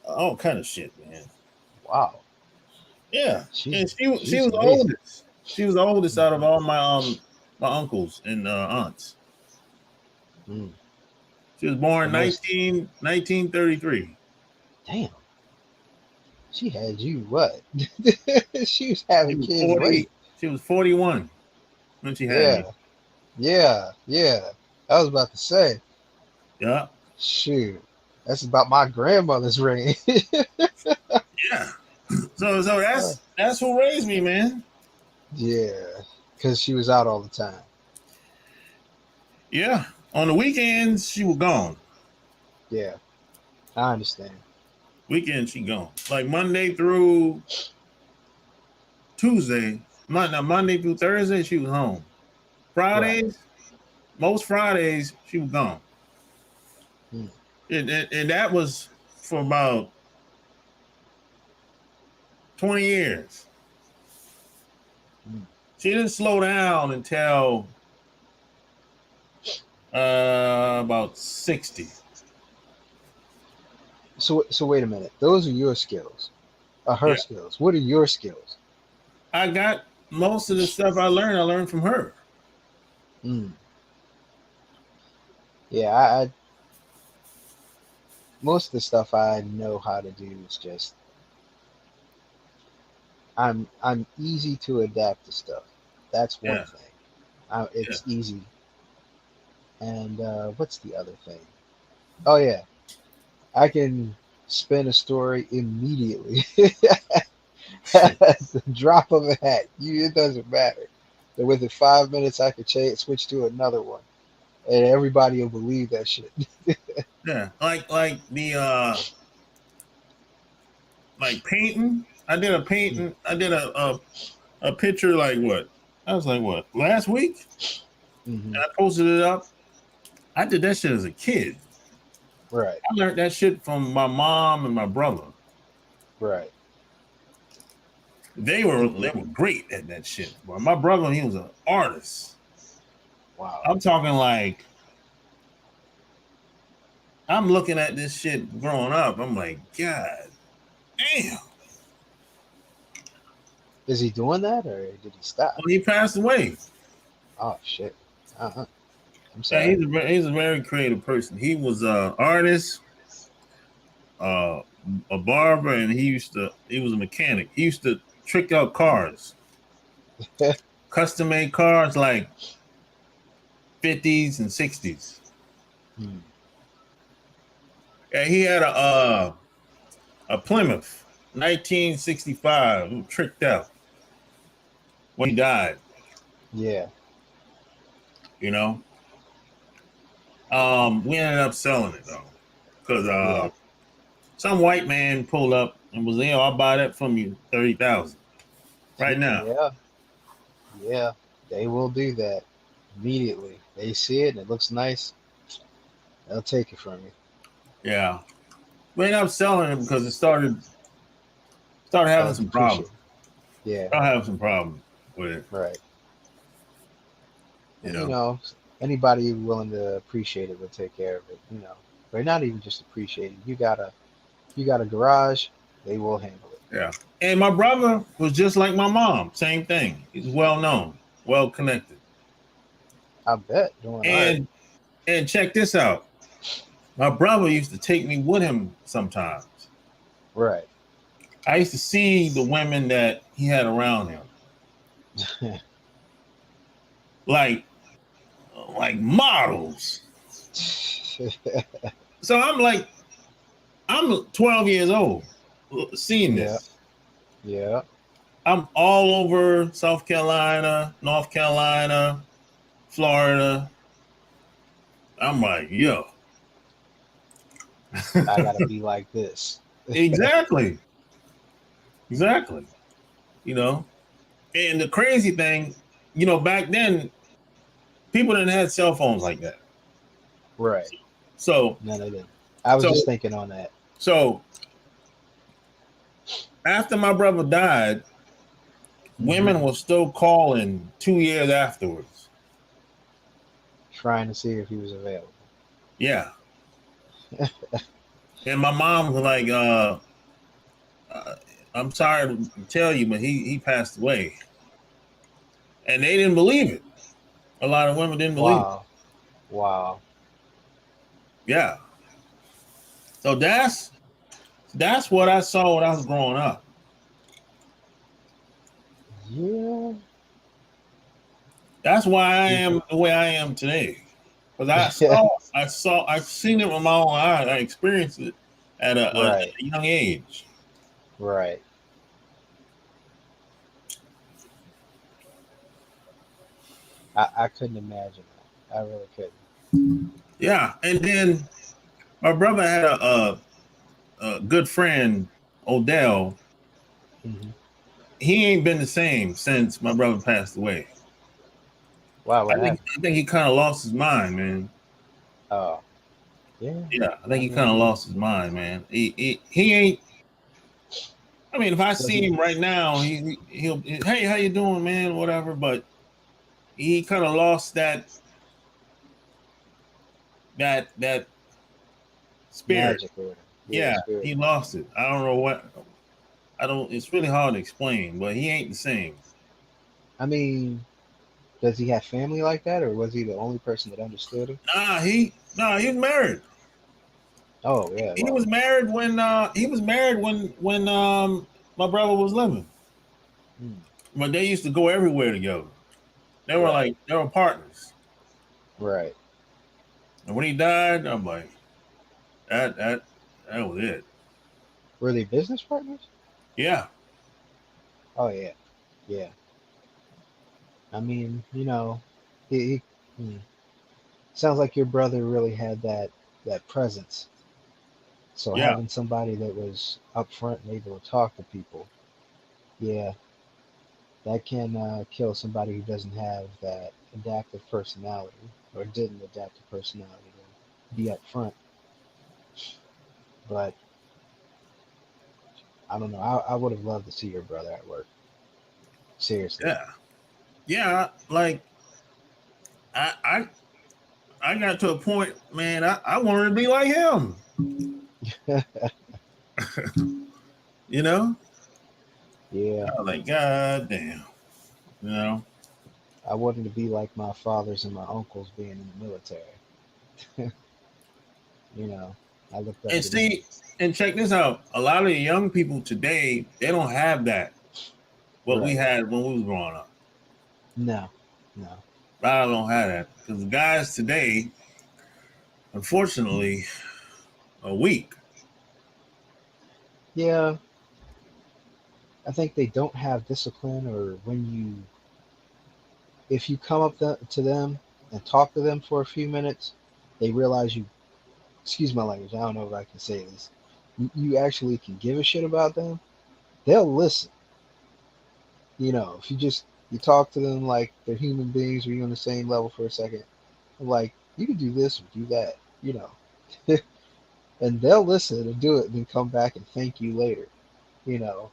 all kind of shit, man. Wow. Yeah, She and she she's was the amazing. oldest. She was the oldest out of Hmm. all my uncles and aunts. Mm. She was born The most. 1933. Damn. She had you what? She was She having was kids 40. late. She was 41 when she had me. Yeah. Yeah. Yeah. I was about to say. Yeah, Shoot. That's about my grandmother's ring. yeah. So Uh, that's who raised me, man. yeah. Because she was out all the time. Yeah. On the weekends, she was gone. Yeah. I understand. Weekend, she gone. Like Monday through Tuesday, Monday through Thursday, she was home. Right. Fridays, most Fridays, she was gone. Mm. And that was for about 20 years. Mm. She didn't slow down until about 60. So wait a minute. Those are your skills. Her Yeah. skills. What are your skills? I got most of the stuff I learned from her. Mm. Yeah, I most of the stuff I know how to do is just I'm easy to adapt to stuff. That's one Yeah. thing. Yeah. It's easy. And what's the other thing? Oh yeah, I can spin a story immediately. At the drop of a hat. It doesn't matter. And within 5 minutes, I could switch to another one, and everybody will believe that shit. Yeah. Like the like painting. I did a painting. I did a picture like what? I was like what? Last week? Hmm. And I posted it up. I did that shit as a kid. Right, I learned that shit from my mom and my brother. right. They were great at that shit. But my brother, he was an artist. Wow. I'm talking like I'm looking at this shit growing up. I'm like, God damn. Is he doing that, or did he stop? Well, he passed away. Oh shit. Uh-huh. I'm Yeah, sorry. he's a very creative person. He was a artist, uh, a barber, and he was a mechanic. He used to trick out cars, custom made cars like 50s and 60s. Hmm. Yeah, he had a Plymouth 1965 tricked out when he died. Yeah, You know, we ended up selling it though because yeah, some white man pulled up and was, I'll buy that from you 30,000 right now. yeah, yeah. They will do that immediately. They see it and it looks nice. They'll take it from you. Yeah, we ended up selling it because it started having Started some problems. depreciating. Yeah, Started having some problems with it. right. You And know. anybody willing to appreciate it will take care of it. Or not even just appreciate it. You got a garage, they will handle it. Yeah. And my brother was just like my mom. Same thing. He's well known, well connected. I bet doing art. And check this out. My brother used to take me with him sometimes. Right. I used to see the women that he had around him, like models. So I'm 12 years old, seeing Yeah, this. yeah. I'm all over South Carolina, North Carolina, Florida. I'm like, yo. I gotta be like this. Exactly. Exactly. You know, and the crazy thing, back then, people didn't have cell phones like that. Right. So, No, they didn't. I was so, just thinking on that. so after my brother died, Hmm. women were still calling 2 years afterwards. Trying to see if he was available. Yeah. And my mom was like, uh, I'm sorry to tell you, but he passed away. And they didn't believe it. A lot of women didn't believe it. Wow. Wow. Yeah. So that's what I saw when I was growing up. Yeah. That's why I People. am the way I am today. Because Yeah. I've seen it with my own eyes. I experienced it at a Right. young age. Right. I couldn't imagine that. I really couldn't. Yeah. And then my brother had a good friend, Odell. Hmm. He ain't been the same since my brother passed away. Wow, what happened? I think he kind of lost his mind, man. Oh, yeah. Yeah, I think I he kind of mean, lost his mind, man. He ain't. I mean, if I Does see he? him right now, he'll hey, how you doing, man? Whatever. But he kind of lost that spirit. Magic or whatever. Yeah, Yeah, spirit. he lost it. I don't know what. I don't. It's really hard to explain, but he ain't the same. I mean, does he have family like that, or was he the only person that understood him? He was married. Oh yeah, He was well, married when my brother was living. hmm, But they used to go everywhere together. right, They were partners. right. And when he died, I'm like, that that that was it. Were they business partners? Yeah, Oh yeah, yeah. I mean, he sounds like your brother really had that presence. So yeah, having somebody that was upfront and able to talk to people, yeah, that can kill somebody who doesn't have that adaptive personality or didn't adapt the personality to be upfront. But I don't know. I would have loved to see your brother at work. Seriously. yeah, yeah. Like I I I got to a point, man. I wanted to be like him. You know, Yeah, I was like, God damn. You know, I wanted to be like my fathers and my uncles being in the military. you know, I looked up and to them. see, and check this out. A lot of the young people today, they don't have that. What we Right. had when we was growing up. No, no. I don't have that because the guys today, unfortunately, are weak. Yeah, I think they don't have discipline, or if you come up to them and talk to them for a few minutes, they realize you, excuse my language, I don't know if I can say this, you actually can give a shit about them, they'll listen. If you talk to them like they're human beings or you're on the same level for a second, like, you can do this or do that, you know. And they'll listen and do it and then come back and thank you later, you know.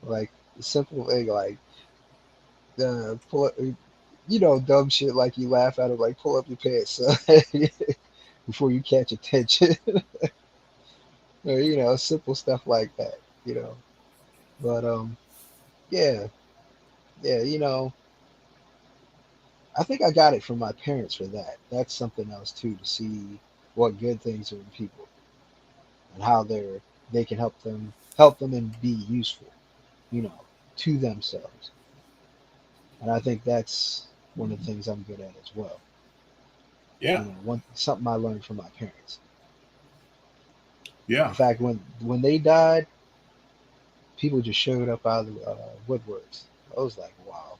Like, the simple thing like pull up, dumb shit like you laugh at it, like pull up your pants, son, before you catch attention. Or, simple stuff like that, you know. But yeah, yeah, I think I got it from my parents for that. That's something else too, to see what good things are in people and how they can help them and be useful, you know, to themselves. And I think that's one of the things I'm good at as well. Yeah, One something I learned from my parents. In yeah. fact, when they died, people just showed up out of the woodworks. I was like, wow.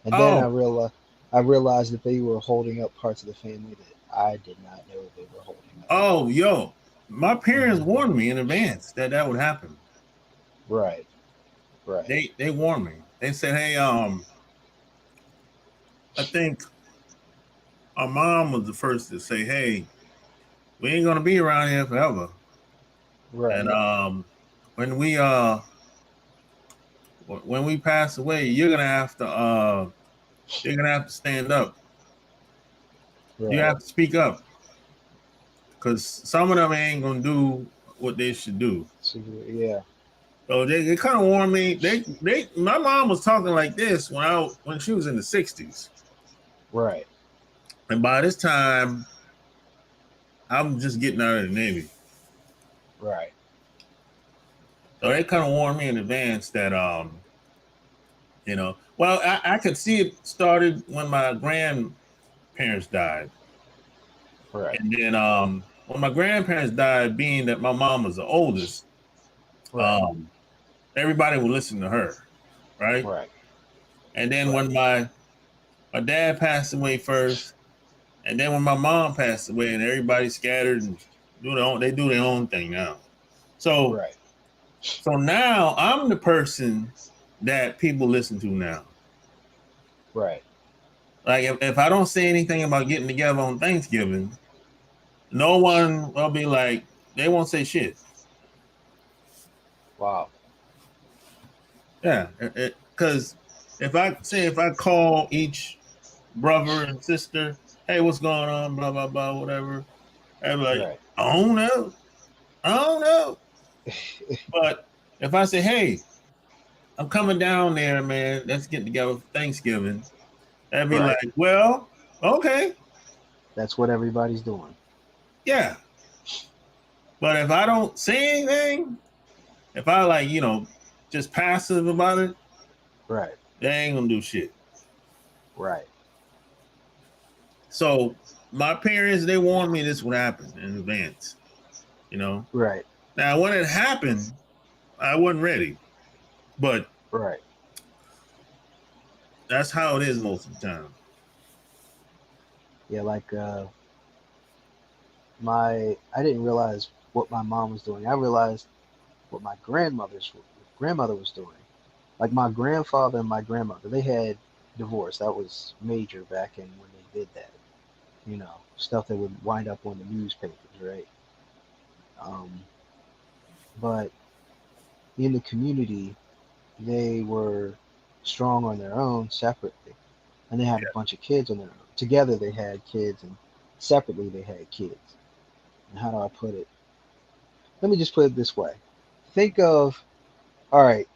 And then Oh, I realized that they were holding up parts of the family that I did not know they were holding up. yo. My parents Mhm. warned me in advance that that would happen. Right, right, They warned me. They said, "Hey, I think our mom was the first to say, hey, we ain't gonna be around here forever. And right, when we uh when we pass away, you're gonna have to stand up. You right. have to speak up because some of them ain't gonna do what they should do." So, yeah, So they kind of warned me. My mom was talking like this when she was in the 60s, right, and by this time I'm just getting out of the Navy. right, So they kind of warned me in advance that well, I could see it started when my grandparents died, right, and then when my grandparents died, being that my mom was the oldest, right, um, everybody would listen to her, right? right, And then right, when my dad passed away first, and then when my mom passed away, and everybody scattered and they do their own thing now. So right, so now I'm the person that people listen to now. right. Like if I don't say anything about getting together on Thanksgiving, no one will be like, they won't say shit. Wow. Yeah, because if I call each brother and sister, hey, what's going on, blah blah blah, whatever, I'm like, Right. I don't know, I don't know. But if I say, hey, I'm coming down there, man, let's get together for Thanksgiving, they'd be like, Right. well, okay, That's what everybody's doing. yeah. But if I don't say anything, if I like, just passive about it, Right. they ain't gonna do shit. Right. So my parents, they warned me this would happen in advance, you know. Right. Now when it happened, I wasn't ready, but Right. that's how it is most of the time. Yeah, like my I didn't realize what my mom was doing. I realized what my grandmother was doing. Like my grandfather and my grandmother, they had divorced. That was major back in when they did that. Stuff that would wind up on the newspapers, right? Um, but in the community, they were strong on their own separately, and they had a bunch of kids on their own. Together, they had kids, and separately, they had kids. And how do I put it? Let me just put it this way. Think of, all right,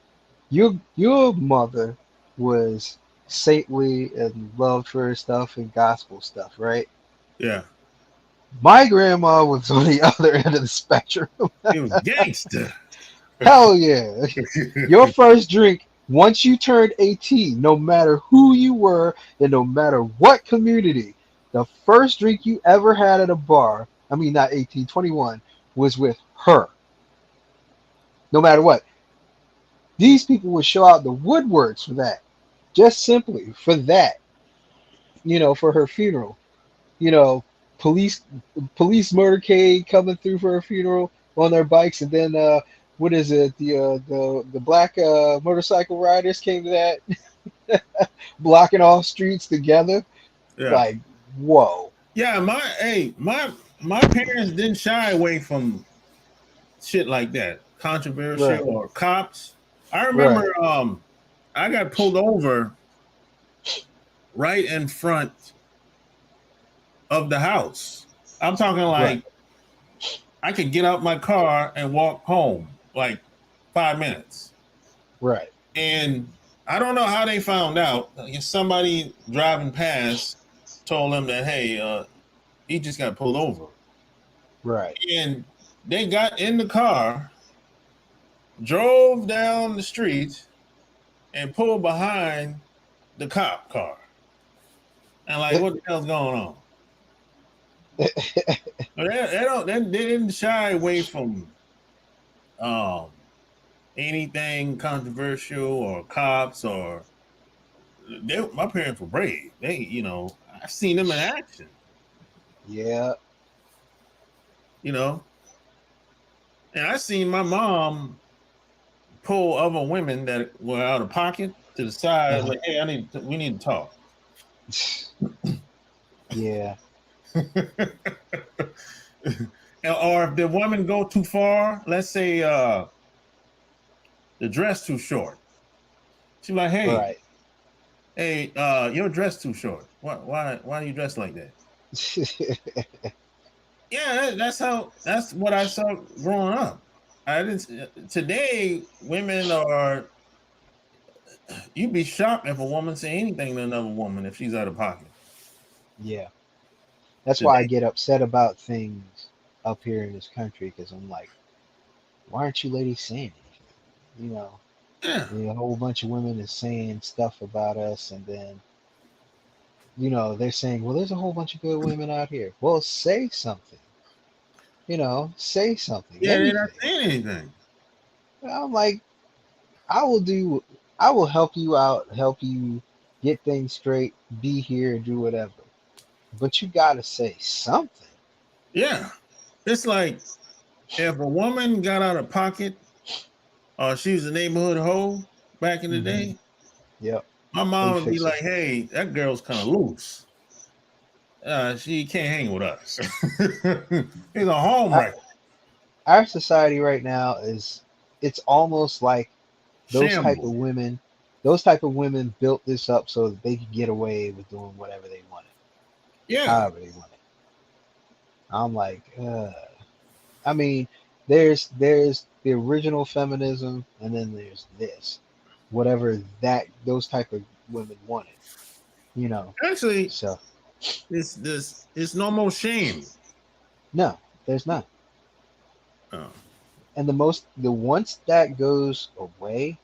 your mother was saintly and loved her stuff and gospel stuff, right? Yeah, My grandma was on the other end of the spectrum. it was gangster. Hell yeah. Your first drink, once you turned 18, no matter who you were and no matter what community, the first drink you ever had at a bar, I mean, not 18, 21, was with her. No matter what. These people would show out the woodworks for that. Just simply for that, for her funeral. You know, police police motorcade coming through for her funeral on their bikes, and then what is it? The black motorcycle riders came to that, blocking off streets together. Yeah, Like, whoa. yeah. My parents didn't shy away from shit like that, controversial Right, or cops. I remember, right, I got pulled over right in front of the house. I'm talking right, like I could get out my car and walk home like 5 minutes. right, And I don't know how they found out. Somebody driving past told them that, hey, he just got pulled over. right. And they got in the car, drove down the street, and pulled behind the cop car. And like, what the hell's going on? But they didn't shy away from um, anything controversial or cops or my parents were brave. I've seen them in action. Yeah. You know, and I seen my mom pull other women that were out of pocket to the side, Uh-huh. like, "Hey, we need to talk." Yeah. Or if the woman go too far, let's say the dress too short, she's like, "Hey, Right. hey, your dress too short. Why do you dress like that?" Yeah, that's what I saw growing up. I didn't. Today, women are. You'd be shocked if a woman say anything to another woman if she's out of pocket. Yeah. That's why I Today, get upset about things up here in this country because I'm like, why aren't you ladies saying anything? You know, yeah, a whole bunch of women is saying stuff about us, and then they're saying, well, there's a whole bunch of good women out here. Well, say something. Say something. yeah, they're not Anything. saying anything. And I'm like, I will do. I will help you out, help you get things straight, be here, and do whatever. But you gotta say something. Yeah, it's like if a woman got out of pocket, or she was a neighborhood hoe back in the Hmm. day, Yep. my They mom would be fix her. like, "Hey, that girl's kind of loose. She can't hang with us. He's a home Our, wrecker." our society right now is, it's almost like those type of Shambles. women, those type of women built this up so that they could get away with doing whatever they wanted, Yeah. however they wanted. I'm like, I mean, there's the original feminism, and then there's this, whatever that those type of women wanted, you know. Actually, So it's no more shame. no, there's not. Oh. And the once that goes away,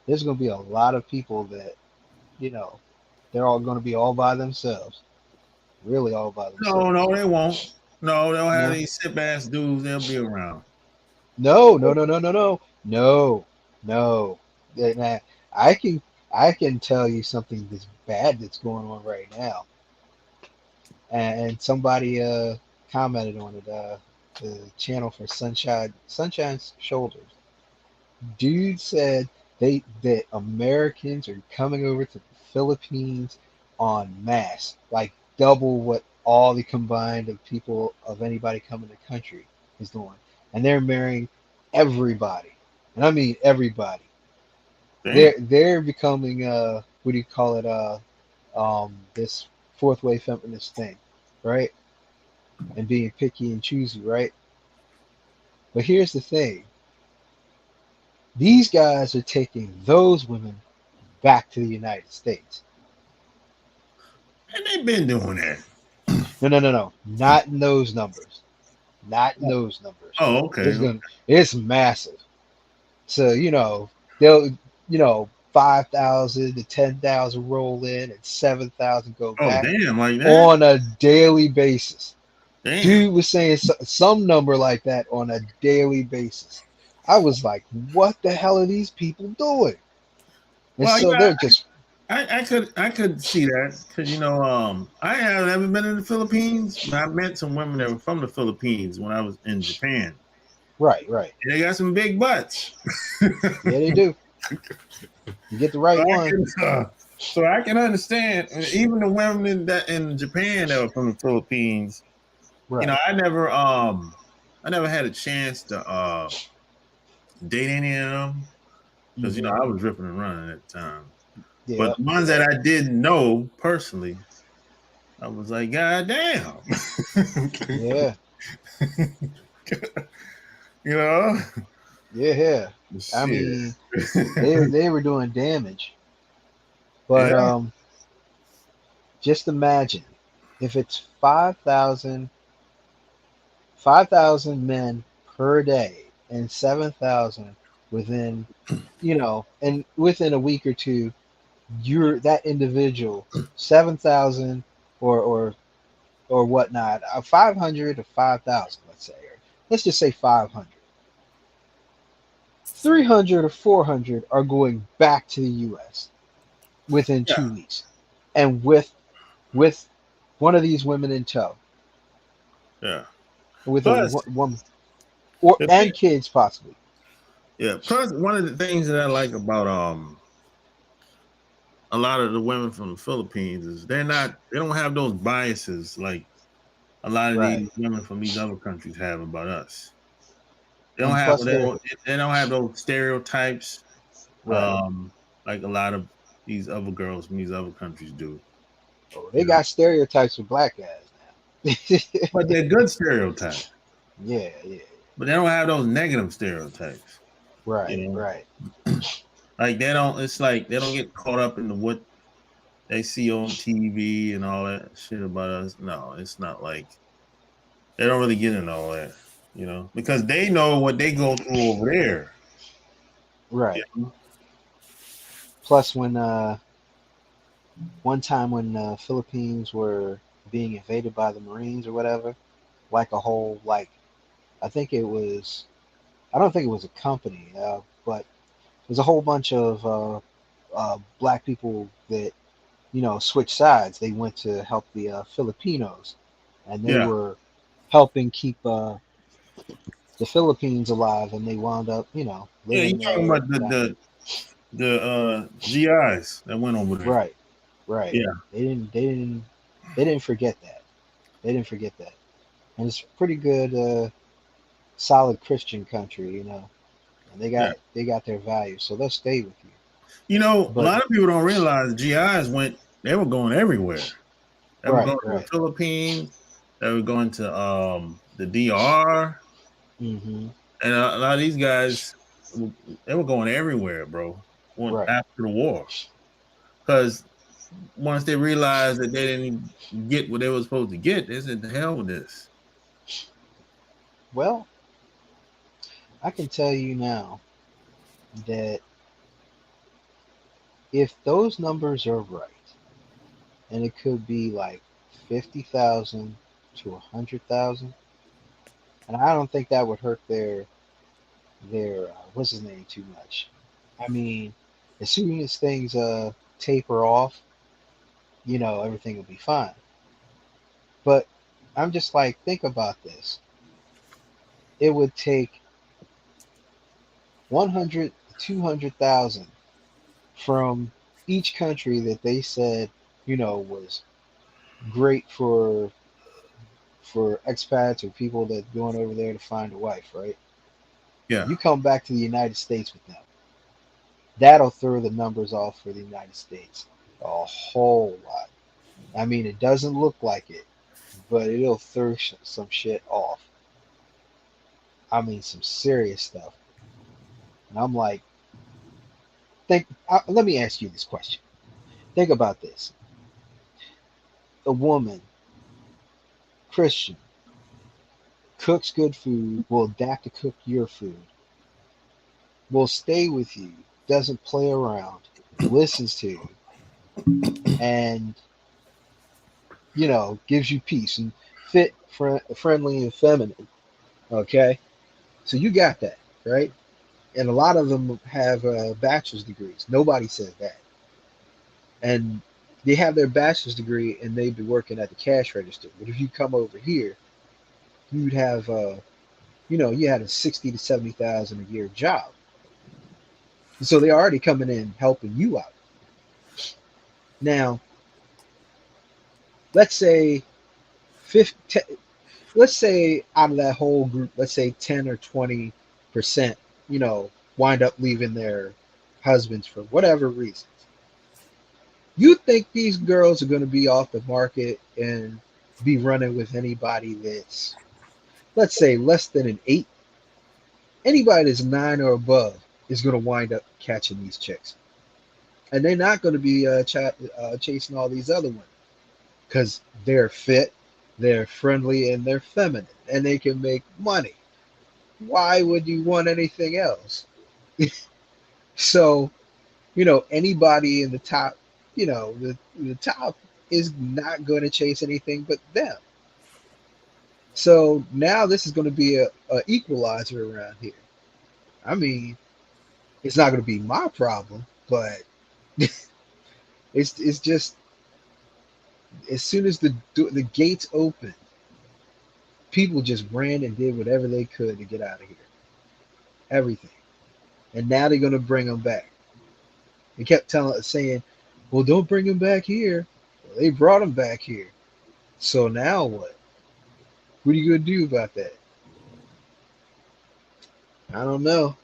there's going to be a lot of people that, you know, they're all going to be all by themselves, really all by No, themselves. no, they won't. No, they'll have No, these sip ass dudes. They'll be around. no, no, no, no, no, no, no, no. Nah, I can I can tell you something that's bad that's going on right now, and somebody commented on it. The channel for Sunshine's Shoulders. Dude said that Americans are coming over to the Philippines en masse, like double what all the combined of people of anybody coming to the country is doing, and they're marrying everybody, and I mean everybody. Damn. They're becoming what do you call it this fourth wave feminist thing, right? And being picky and choosy, right? But here's the thing: these guys are taking those women back to the United States. And they've been doing that. No, no, no, no. Not in those numbers. Not in those numbers. Oh, okay. It's massive. So, they'll 5,000 to 10,000 roll in and 7,000 go Oh, back damn, like that? on a daily basis. Damn. Dude was saying some number like that on a daily basis. I was like, what the hell are these people doing? And Well, so yeah, they're just I could see that because I have never been in the Philippines, but I met some women that were from the Philippines when I was in Japan. right, right. And they got some big butts. Yeah, they do. You get the right one. So I can understand even the women that in Japan that were from the Philippines. Right. I never had a chance to date any of them because Hmm. I was ripping and running at the time. But Yeah, the ones yeah, that I didn't know personally, I was like, God damn. yeah, you know? yeah, yeah. I Shit. mean, they were doing damage, but Yeah. just imagine if it's 5,000 men per day and 7,000 within, and within a week or two, you're that individual 7,000 or whatnot, 500 to 5,000, let's say, or let's just say 500. 300 or 400 are going back to the U.S. within Yeah. 2 weeks, and with one of these women in tow, Yeah. with a Plus, one or the thing, and kids possibly. yeah. Plus, one of the things that I like about a lot of the women from the Philippines is they don't have those biases like a lot of these Right, women from these other countries have about us. They don't and have plus they're they don't have those stereotypes right. like a lot of these other girls from these other countries do. Oh, You they know, got stereotypes for black guys now. but they're good stereotypes. Yeah, yeah, But they don't have those negative stereotypes. You right, know, right. like they don't. It's like they don't get caught up in what they see on TV and all that shit about us. No, it's not like they don't really get into all that. Because they know what they go through over there. You Right. know? Plus, when one time when Philippines were being invaded by the Marines or whatever, like a whole I think it was I don't think it was a company, but there's a whole bunch of black people that switched sides. They went to help the Filipinos, and they Yeah, were helping keep the Philippines alive, and they wound up yeah. You living talking there. about the GIs that went over there? Right, right. Yeah, They didn't forget that. They didn't forget that, and it's pretty good, solid Christian country. and Yeah. they got their value, so they'll stay with you. You know, a But lot of people don't realize GIs they were going everywhere. They were right, going to the right. Philippines. They were going to the DR, Hmm. and a lot of these guys, they were going everywhere, bro. Right. After the war, because once they realized that they didn't get what they were supposed to get, they said, "The hell with this." Well, I can tell you now that if those numbers are right, and it could be like 50,000 to 100,000, and I don't think that would hurt their what's his name too much. I mean, as soon as things taper off, everything will be fine. But I'm just like, think about this. It would take 100 to 200,000 from each country that they said, was great for expats or people that going over there to find a wife, right? Yeah, You come back to the United States with them. That'll throw the numbers off for the United States a whole lot. I mean, it doesn't look like it, but it'll throw some shit off. I mean, some serious stuff. And I'm like, let me ask you this question. Think about this. A woman, Christian, cooks good food, will adapt to cook your food, will stay with you, doesn't play around, listens to you, and gives you peace and friendly and feminine. Okay, so you got that, right? And a lot of them have bachelor's degrees. Nobody says that, and they have their bachelor's degree and they'd be working at the cash register. But if you come over here, you'd have you had a 60 to 70,000 a year job. So they're already coming in helping you out. Now, let's say 50, let's say out of that whole group, let's say 10 or 20%, wind up leaving their husbands for whatever reasons. You think these girls are going to be off the market and be running with anybody that's, let's say, less than an 8? Anybody that's 9 or above is going to wind up catching these chicks. And they're not going to be chasing all these other women because they're fit, they're friendly, and they're feminine, and they can make money. Why would you want anything else? So, anybody in the top, the top is not going to chase anything but them. So now this is going to be a equalizer around here. I mean, it's not going to be my problem, but it's just as soon as the gates open, people just ran and did whatever they could to get out of here. Everything, and now they're going to bring them back. They kept saying, "Well, don't bring them back here." Well, they brought them back here. So now what? What are you going to do about that? I don't know.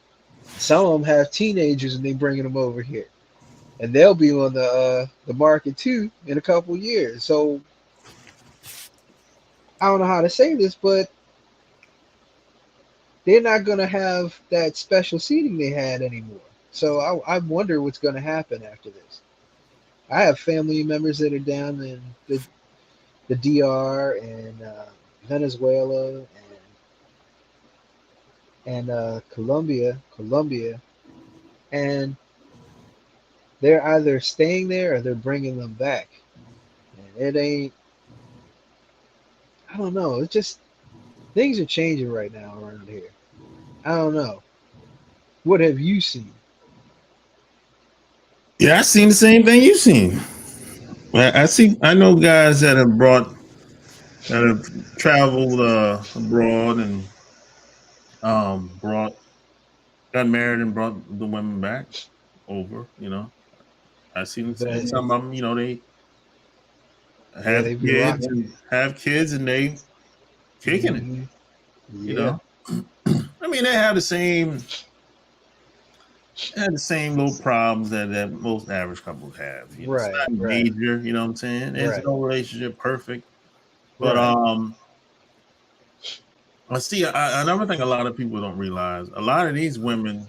Some of them have teenagers and they bringing them over here, and they'll be on the market too in a couple years. So I don't know how to say this, but they're not going to have that special seating they had anymore. So I wonder what's going to happen after this. I have family members that are down in the DR and Venezuela and Colombia, and they're either staying there or they're bringing them back. And it ain't. I don't know. It's just things are changing right now around here. I don't know. What have you seen? yeah, I seen the same thing you seen. I see. I know guys that have traveled abroad and brought got married and brought the women back over. I seen But some of them. They yeah, have they be kids rocking. and have kids and they kicking it. Hmm. You Yeah. know, I mean they have the same had the same little problems that most average couples have. You know, it's Right, not right, major. You know what I'm saying? There's right, no relationship perfect, but right. I see. Another thing a lot of people don't realize: a lot of these women,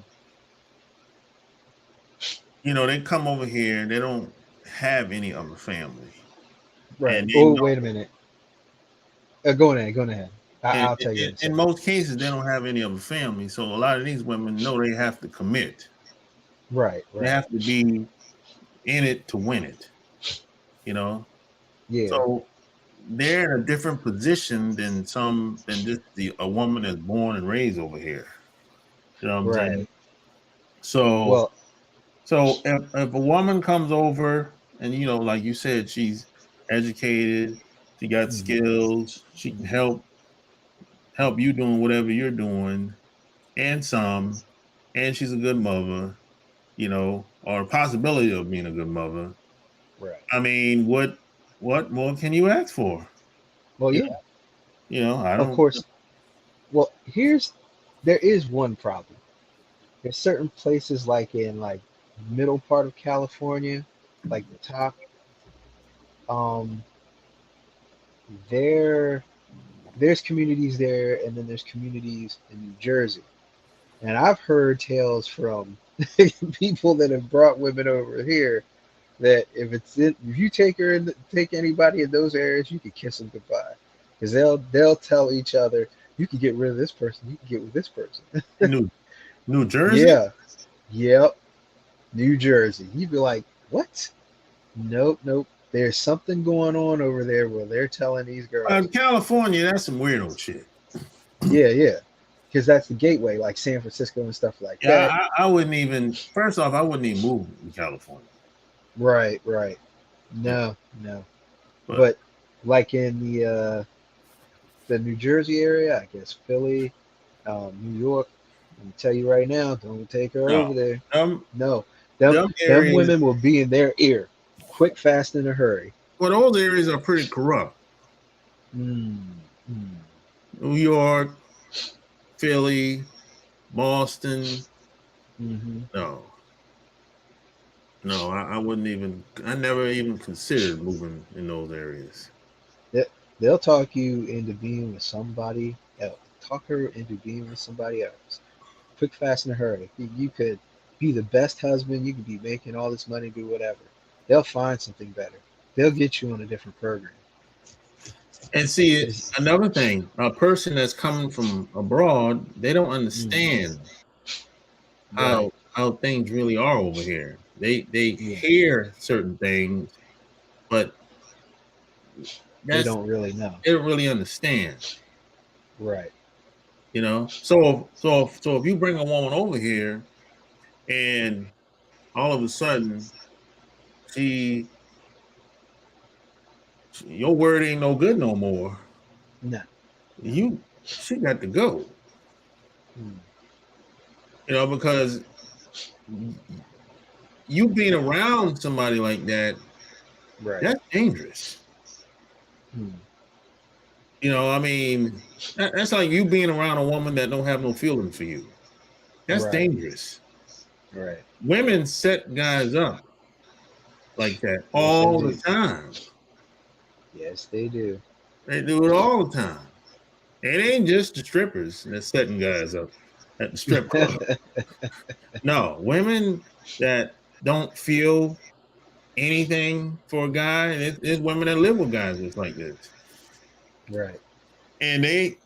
you know, they come over here and they don't have any other family, Right. and they Oh, know. wait a minute. Go ahead. Go ahead. And I'll tell you in a in second. most cases, they don't have any other family, so a lot of these women know they have to commit. Right, They right. have to be in it to win it. You know, Yeah. so they're in a different position than just a woman that's born and raised over here. You know what I'm saying? Right. So Well, if a woman comes over and you know, like you said, she's educated, she got mhm, skills, she can help you doing whatever you're doing, and some, and she's a good mother, you know, or a possibility of being a good mother. right. I mean, what more can you ask for? Well, You yeah. I Of don't. course. Well, there is one problem. There's certain places like in like middle part of California, like the top, um, there there's communities there, and then there's communities in New Jersey. And I've heard tales from people that have brought women over here that if you take anybody in those areas, you could kiss them goodbye because they'll tell each other, you can get rid of this person, you can get with this person. New Jersey? Yeah, yep, New Jersey. You'd be like, what? Nope, nope. There's something going on over there where they're telling these girls, California, that's some weirdo shit. yeah, yeah, because that's the gateway, like San Francisco and stuff like Yeah, that. I wouldn't even. First off, I wouldn't even move to California. Right, right. Yeah, No, no. but But like in the New Jersey area, I guess Philly, New York. Let me tell you right now, don't take her no, over there. them No, them them areas. women will be in their ear, quick, fast, in a hurry. Well, those areas are pretty corrupt. Mm, mm, New York, Philly, Boston. mm-hmm. No, no, I wouldn't even. I never even considered moving in those areas. They, they'll talk you into being with somebody else. Talk her into being with somebody else. Quick, fast, in a hurry. You could be the best husband. You could be making all this money, do whatever. They'll find something better. They'll get you on a different program. And see, It's, another thing, a person that's coming from abroad, they don't mm, understand right. how things really are over here. They Yeah. hear certain things, but They that's don't really know. they don't really understand. Right. You know, so if you bring a woman over here and all of a sudden she, your word ain't no good no more, No. No. you she got to go. Mm, You know, because you being around somebody like that, right. that's dangerous. Mm, You know, I mean, that's like you being around a woman that don't have no feeling for you. That's right. dangerous. Right. Women set guys up like that Yes, they all the do. time. Yes, they do. They do it all the time. It ain't just the strippers that's setting guys up at the strip club. No, women that don't feel anything for a guy, there's women that live with guys just like this. right. And they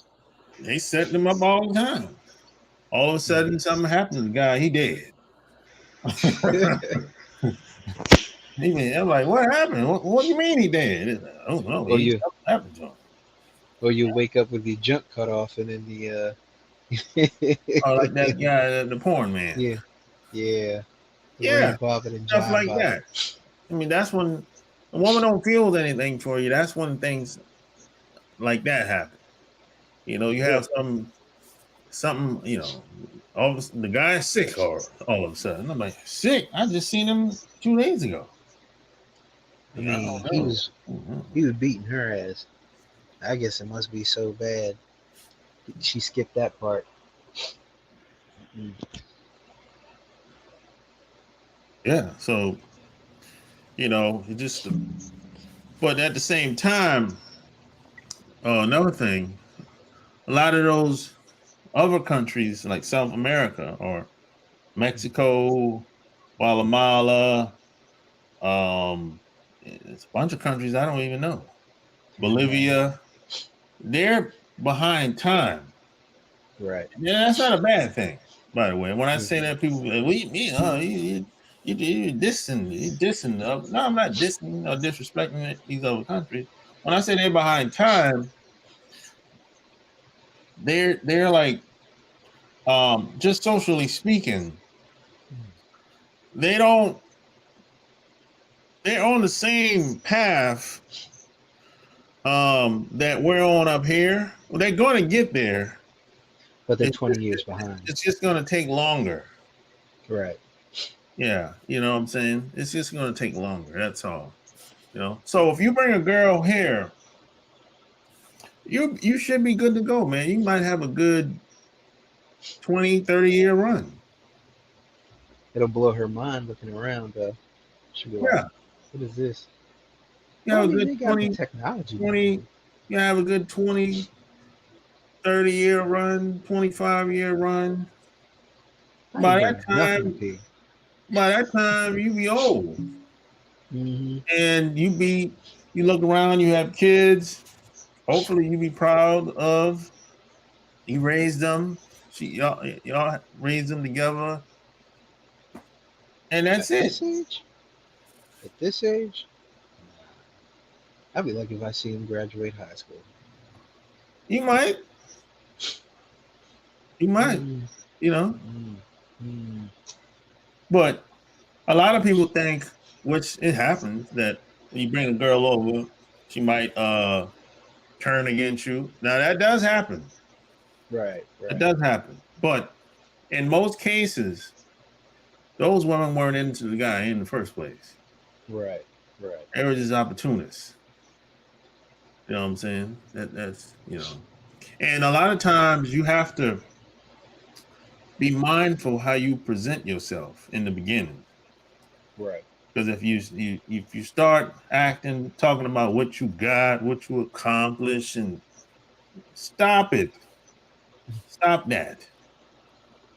set them up all the time. All of a Mm. sudden something happened to the guy, he dead. I'm like, what happened? What do you mean he dead? He's like, I don't know. or He you something happened to him. or you wake up with your junk cut off and then Oh, like the that guy, the porn man. yeah, yeah. Yeah, Ran bobbing and stuff jive like bobbing. that. I mean, that's when a woman don't feel anything for you. That's when things like that happen. You know, you Yeah. have something, you know, the guy's sick all of a sudden. I'm like, sick? I just seen him 2 days ago. I Yeah, I mean, don't know. Mhm. he was beating her ass. I guess it must be so bad. She skipped that part. Mm. Yeah. So, it just, but at the same time, another thing, a lot of those other countries like South America or Mexico, Guatemala, it's a bunch of countries I don't even know. Bolivia, they're behind time. Right. Yeah, that's not a bad thing, by the way. When I say Mhm. that, people like, "What you, you dissing, you dissing." No, I'm not dissing or disrespecting these other countries. When I say they're behind time, they're like, just socially speaking, they don't. They're on the same path that we're on up here. Well, they're going to get there. But they're It's 20 just, years behind. it's just going to take longer. Right. Yeah, you know what I'm saying? It's just going to take longer. That's all. So if you bring a girl here, you should be good to go, man. You might have a good 20, 30 year run. It'll blow her mind looking around, though. She'll be like, Yeah, what is this? you Well, I have a mean, good they got the 20, technology now. 20. You have a good 20, 30 year run, 25 year run. I ain't By that bringing nothing up time, here. you be old, Hmm. and you look around, you have kids. Hopefully, you be proud of you raised them. Y'all raised them together, and At that's it. this age, at this age, nah. I'd be lucky if I see him graduate high school. You might, you might, Mm, you know, mm, mm. but a lot of people think, which it happens, that when you bring a girl over, she might turn against you. Now that does happen. Right, It right, does happen. But in most cases, those women weren't into the guy in the first place. right, right. They were just opportunists. You know what I'm saying? That's And a lot of times you have to be mindful how you present yourself in the beginning. Right. Because if you start acting, talking about what you got, what you accomplished, and stop it, stop that.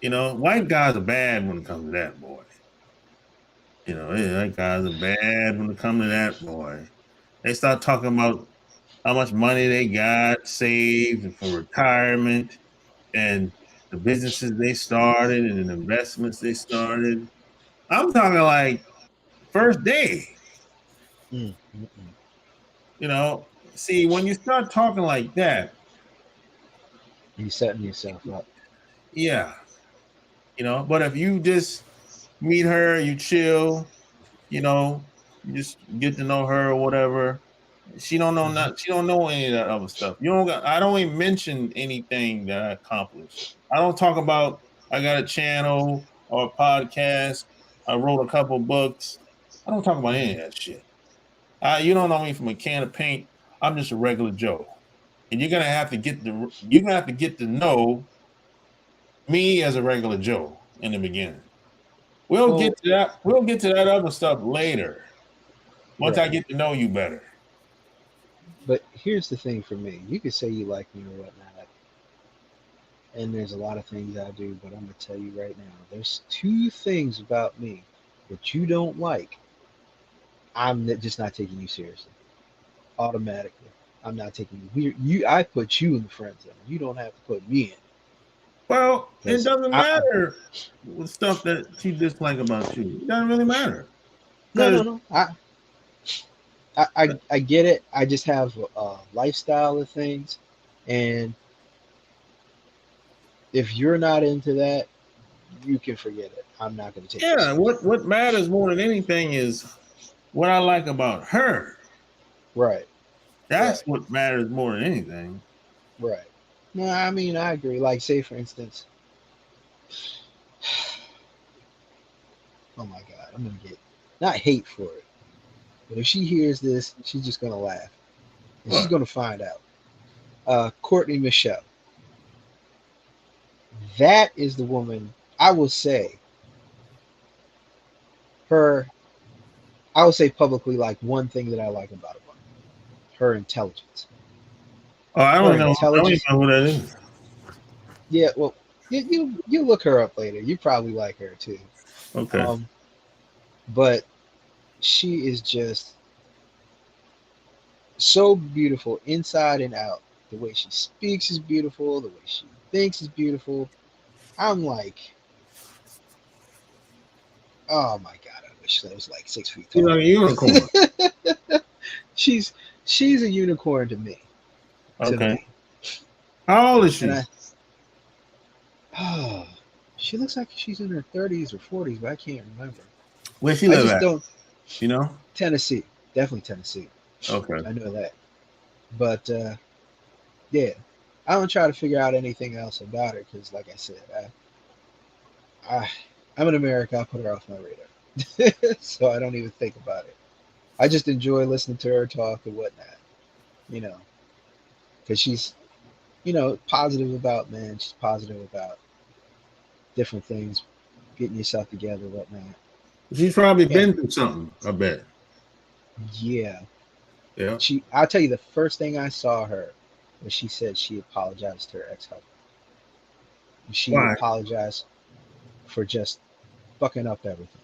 White guys are bad when it comes to that, boy. Yeah, white guys are bad when it comes to that, boy. They start talking about how much money they got saved for retirement and the businesses they started and the investments they started. I'm talking like first day. Mm, mm, mm. You know, See, when you start talking like that, You setting yourself up. yeah, But if you just meet her, you chill, you know, you just get to know her or whatever. She don't know Hmm. not. She don't know any of that other stuff. You don't. I don't even mention anything that I accomplished. I don't talk about. I got a channel or a podcast. I wrote a couple books. I don't talk about any of Hmm. that shit. You don't know me from a can of paint. I'm just a regular Joe, and you're gonna have to get to know me as a regular Joe in the beginning. We'll get Well, to that. We'll get to that other stuff later once I right. get to know you better. But here's the thing for me. You could say you like me or whatnot, and there's a lot of things I do, but I'm gonna tell you right now, there's two things about me that you don't like. Just not taking you seriously. Automatically. I'm not taking you. I put you in the friend zone. You don't have to put me in Well, it because doesn't I matter with stuff that she dislike about you. It doesn't really matter no, because no, no. I get it. I just have a lifestyle of things, and if you're not into that, you can forget it. I'm not going to take you yeah, seriously. what matters more than anything is what I like about her. Right, That's right, what matters more than anything. right. No, I mean I agree. Like, say for instance, oh my God, I'm gonna get not hate for it, but if she hears this, she's just gonna laugh, and she's What? gonna find out. Courtney Michelle, that is the woman I will say her, I would say publicly, like one thing that I like about a woman, her intelligence. Oh, I Her don't know. I don't even intelligence. know who that is. Yeah, well, you look her up later. You probably like her too. Okay. Um, but she is just so beautiful inside and out. The way she speaks is beautiful. The way she thinks is beautiful. I'm like, oh my god, I wish I was like 6 feet She's like tall. a unicorn. she's she's a unicorn to me. To Okay. me, How old is and she? oh, she looks like she's in her 30s or 40s, but I can't remember. Where she I live just at? don't. You know? Tennessee, definitely Tennessee. Okay. I know that, but yeah, I don't try to figure out anything else about her because, like I said, I I'm in America. I put her off my radar, so I don't even think about it. I just enjoy listening to her talk and whatnot, you know, because she's positive about men. She's positive about different things, getting yourself together, whatnot. She's probably Yeah, been through something, I bet. yeah. Yeah. I'll tell you, the first thing I saw her was she said she apologized to her ex-husband. She Why? apologized for just fucking up everything,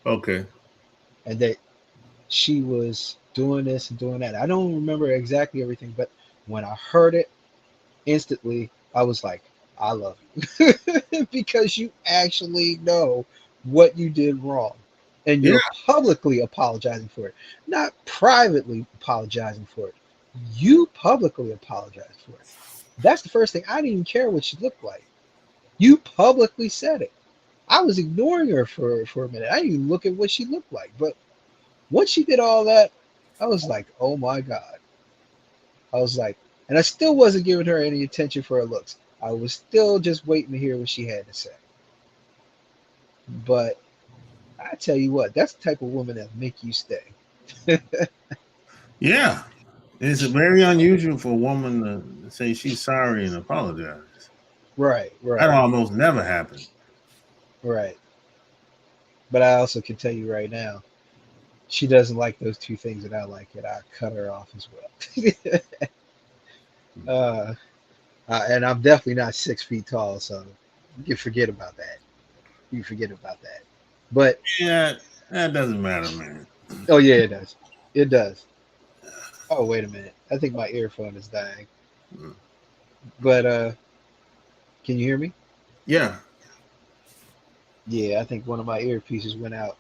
Okay. and that she was doing this and doing that. I don't remember exactly everything, but when I heard it, instantly I was like, I love you because you actually know what you did wrong, and Yeah. you're publicly apologizing for it, not privately apologizing for it. You publicly apologize for it. That's the first thing. I didn't even care what she looked like. You publicly said it. I was ignoring her for a minute. I didn't even look at what she looked like. But once she did all that, I was like, oh my God. I was like, and I still wasn't giving her any attention for her looks. I was still just waiting to hear what she had to say. But I tell you what, that's the type of woman that make you stay. Yeah. It's very unusual for a woman to say she's sorry and apologize. Right, That right, almost never happens. right. But I also can tell you right now, she doesn't like those two things that I like, and I cut her off as well. uh, and I'm definitely not 6 feet tall, so you can forget about that. You can forget about that. But Yeah, that doesn't matter, man. oh yeah, it does. It does. Oh wait a minute. I think my earphone is dying. Mm. But can you hear me? Yeah. Yeah, I think one of my earpieces went out.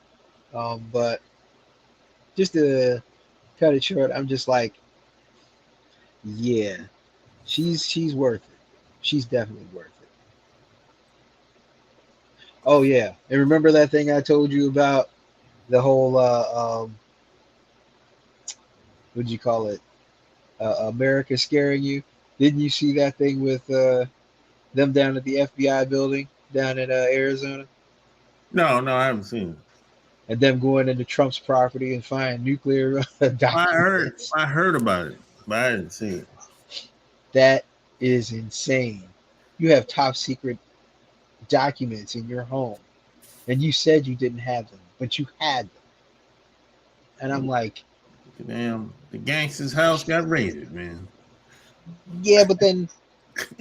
But just to cut it short, I'm just like, yeah, she's worth it. She's definitely worth it. Oh yeah, and remember that thing I told you about the whole what'd you call it? America scaring you? Didn't you see that thing with them down at the FBI building down in Arizona, No, no, I haven't seen it. and them going into Trump's property and finding nuclear documents? I heard about it, but I didn't see it. That is insane. You have top secret documents in your home, and you said you didn't have them, but you had them. And I'm like, Damn, the gangster's house got raided, man. yeah, but then,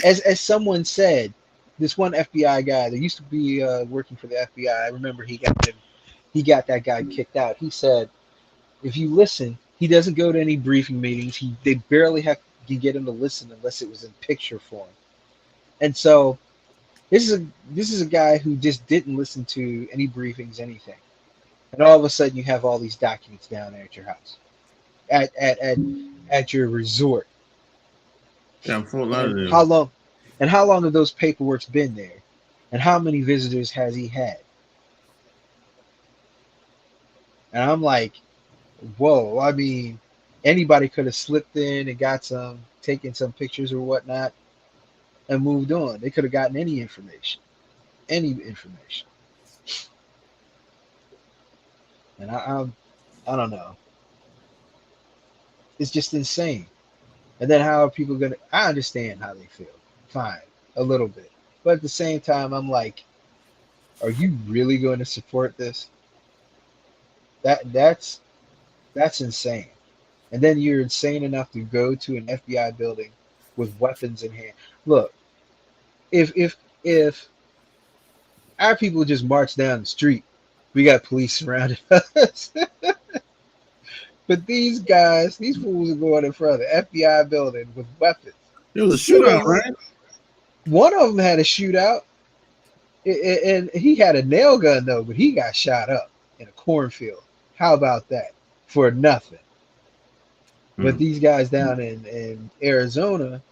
as someone said, this one FBI guy that used to be working for the FBI, I remember he got that guy kicked out. He said, if you listen, he doesn't go to any briefing meetings. They barely can get him to listen unless it was in picture form. And so this is a guy who just didn't listen to any briefings, anything. And all of a sudden, you have all these documents down there at your house, at your resort. Yeah, I'm Fort And Lauderdale. how long have those paperwork's been there? And how many visitors has he had? And I'm like, whoa, I mean, anybody could have slipped in and taken some pictures or whatnot and moved on. They could have gotten any information. Any information. And I don't know. It's just insane. And then how are people gonna I understand how they feel. Fine. A little bit. But at the same time, I'm like, are you really going to support this? That's insane. And then you're insane enough to go to an FBI building with weapons in hand. Look, if our people just march down the street, we got police surrounding us. But these guys, these fools are going in front of the FBI building with weapons. It was a Two shootout, of them, right? one of them had a shootout, and he had a nail gun though, but he got shot up in a cornfield. How about that? For nothing. But Hmm. these guys down in Arizona,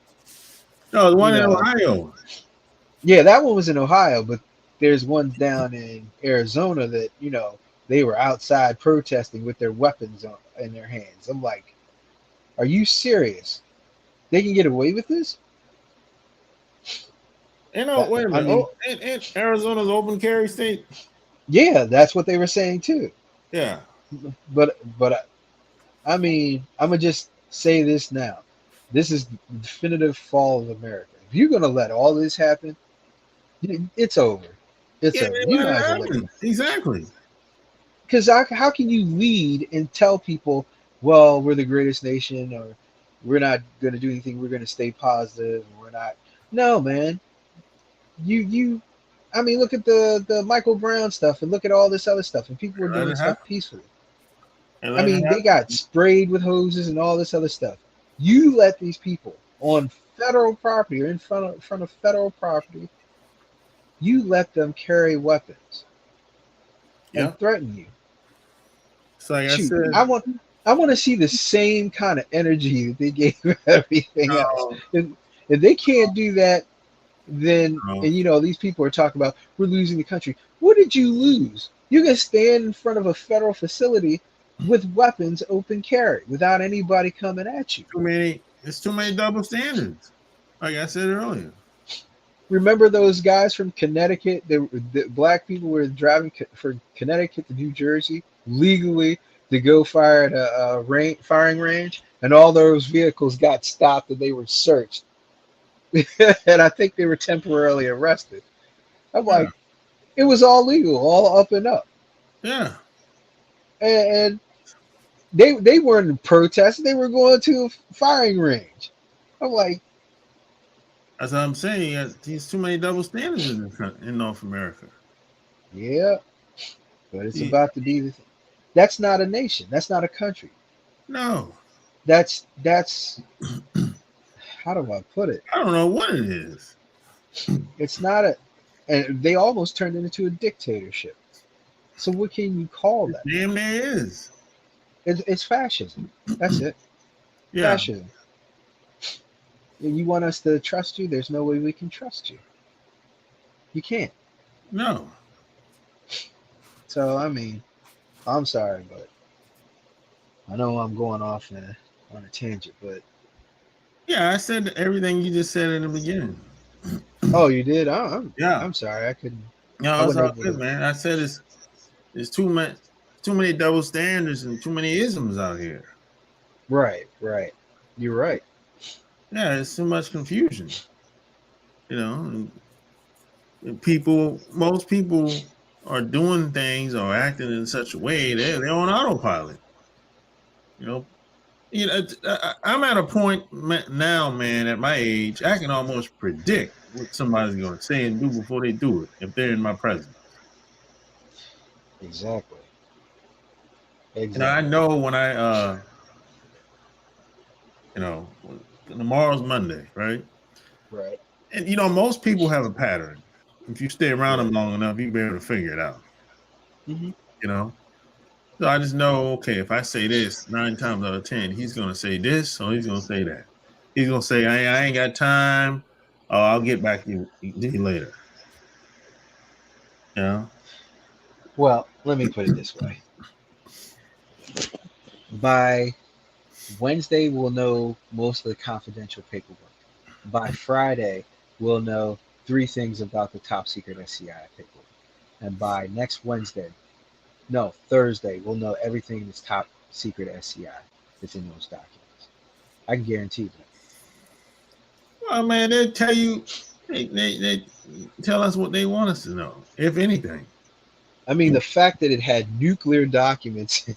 No, the you one in know, Ohio. yeah, that one was in Ohio, but there's ones down in Arizona that, they were outside protesting with their weapons in their hands. I'm like, are you serious? They can get away with this? Wait a I minute. mean, Oh, and Arizona's open carry state. yeah, that's what they were saying too. Yeah. But I mean, I'm gonna just say this now. This is the definitive fall of America. If you're gonna let all this happen, it's over. It's Yeah, over. they You let might it as well let happen. Exactly. because how can you lead and tell people, well, we're the greatest nation, or we're not going to do anything, we're going to stay positive, and we're not. No, man. You I mean, look at the Michael Brown stuff, and look at all this other stuff, and people were Let doing it stuff happen. peacefully. And I let it mean, they happen. got sprayed with hoses and all this other stuff. You let these people on federal property, or in front of federal property, you let them carry weapons and Yeah. threaten you. So like I Shoot, said, I want to see the same kind of energy that they gave everything else. no, If they can't do that, then, no. and these people are talking about we're losing the country. What did you lose? You can stand in front of a federal facility with weapons open carry without anybody coming at you. Too many. It's too many double standards. Like I said earlier. Remember those guys from Connecticut? The black people were driving from Connecticut to New Jersey legally to go fire at a firing range, and all those vehicles got stopped and they were searched. And I think they were temporarily arrested. I'm Yeah. like, it was all legal, all up and up, Yeah. and they weren't protesting; they were going to a firing range. I'm like, As I'm saying, there's too many double standards in North America. yeah, but it's Yeah, about to be. That's not a nation. That's not a country. no, That's how do I put it? I don't know what it is. It's not a, and they almost turned it into a dictatorship. So what can you call It that? damn near is. It's fascism. That's it. Yeah. Fascism. And you want us to trust you? There's no way we can trust you. You can't. No. So I mean, I'm sorry, but I know I'm going off on a tangent. But Yeah, I said everything you just said in the beginning. oh, you did? I'm Yeah. I'm sorry. I couldn't. I No, it's wasn't all able good, to. man. I said it's too many double standards and too many isms out here. Right, right. You're right. Yeah, it's too much confusion. And most people are doing things or acting in such a way they're on autopilot. You know, I'm at a point now, man, at my age, I can almost predict what somebody's going to say and do before they do it if they're in my presence. Exactly. I Exactly. know when you know, tomorrow's Monday, right? Right. And most people have a pattern. If you stay around them Right. long enough, you'll be able to figure it out. Hmm. You know, so I just know, okay, if I say this 9 times out of 10, he's going to say this, or he's going to say that. He's going to say, I ain't got time. Oh, I'll get back to you later. You know? Well, let me put it this way. By Wednesday, we'll know most of the confidential paperwork. By Friday, we'll know three things about the top secret SCI paperwork. And by next Wednesday, no, Thursday, we'll know everything that's top secret SCI that's in those documents. I can guarantee that. Well, man, they tell you, they tell us what they want us to know, if anything. I mean, the fact that it had nuclear documents.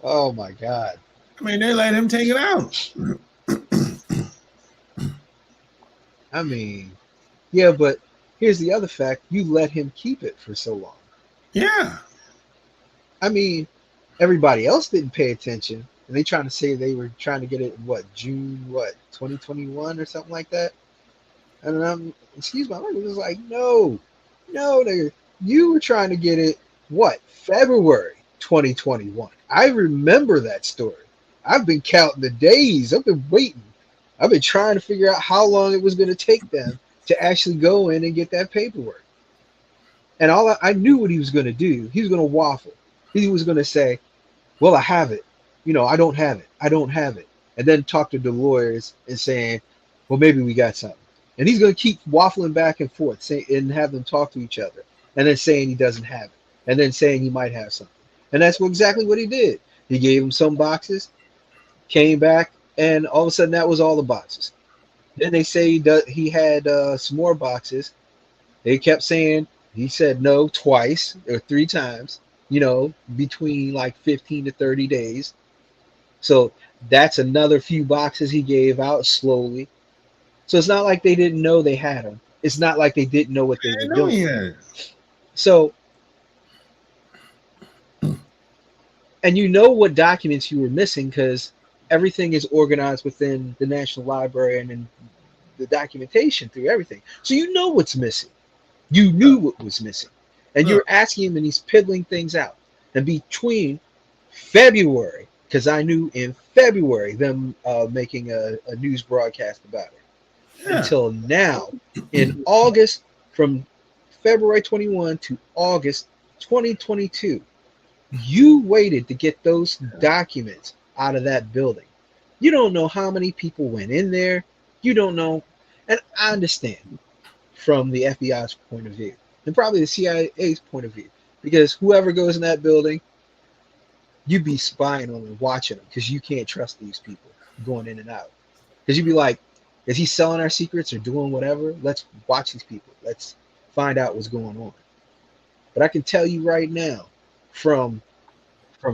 Oh my God. I mean, they let him take it out. I mean, yeah, but here's the other fact: you let him keep it for so long. Yeah. I mean, everybody else didn't pay attention, and they trying to say they were trying to get it in what, June, what, 2021 or something like that. And excuse my language, it was like, no, no, nigga, you were trying to get it what, February 2021. I remember that story. I've been counting the days. I've been waiting. I've been trying to figure out how long it was going to take them to actually go in and get that paperwork. And I knew what he was going to do. He was going to waffle. He was going to say, well, I have it. I don't have it. I don't have it. And then talk to the lawyers and saying, well, maybe we got something. And he's going to keep waffling back and forth and have them talk to each other. And then saying he doesn't have it. And then saying he might have something. And that's exactly what he did. He gave him some boxes, came back, and all of a sudden that was all the boxes. Then they say he had some more boxes. They kept saying he said no twice or three times, between like 15 to 30 days. So that's another few boxes he gave out slowly. So it's not like they didn't know they had them. It's not like they didn't know what they I were know doing. he had it. So, and you know what documents you were missing because everything is organized within the National Library and in the documentation through everything. So you know what's missing. You knew what was missing. And Look, you're asking him and he's piddling things out. And between February, because I knew in February them making a news broadcast about it, yeah. until now, in August, from February 21 to August 2022, you waited to get those documents out of that building. You don't know how many people went in there. You don't know. And I understand from the FBI's point of view and probably the CIA's point of view, because whoever goes in that building, you'd be spying on them, watching them, because you can't trust these people going in and out. Because you'd be like, is he selling our secrets or doing whatever? Let's watch these people. Let's find out what's going on. But I can tell you right now, from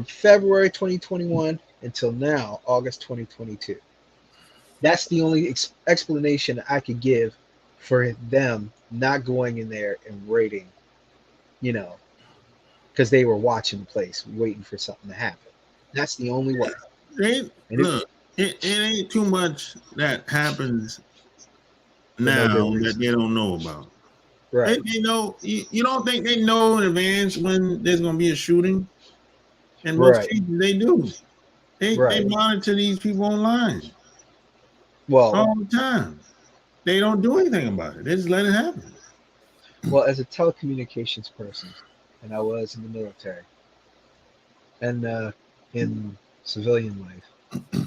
February 2021 until now, August 2022, that's the only explanation I could give for them not going in there and raiding, because they were watching the place, waiting for something to happen. That's the only way. And it, Look, it ain't too much that happens for no good now that reason. they don't know about. Right. They know. You don't think they know in advance when there's going to be a shooting? In most Right. cases, they do. They Right. monitor these people online Well, all the time. They don't do anything about it. They just let it happen. as a telecommunications person, and I was in the military and in civilian life,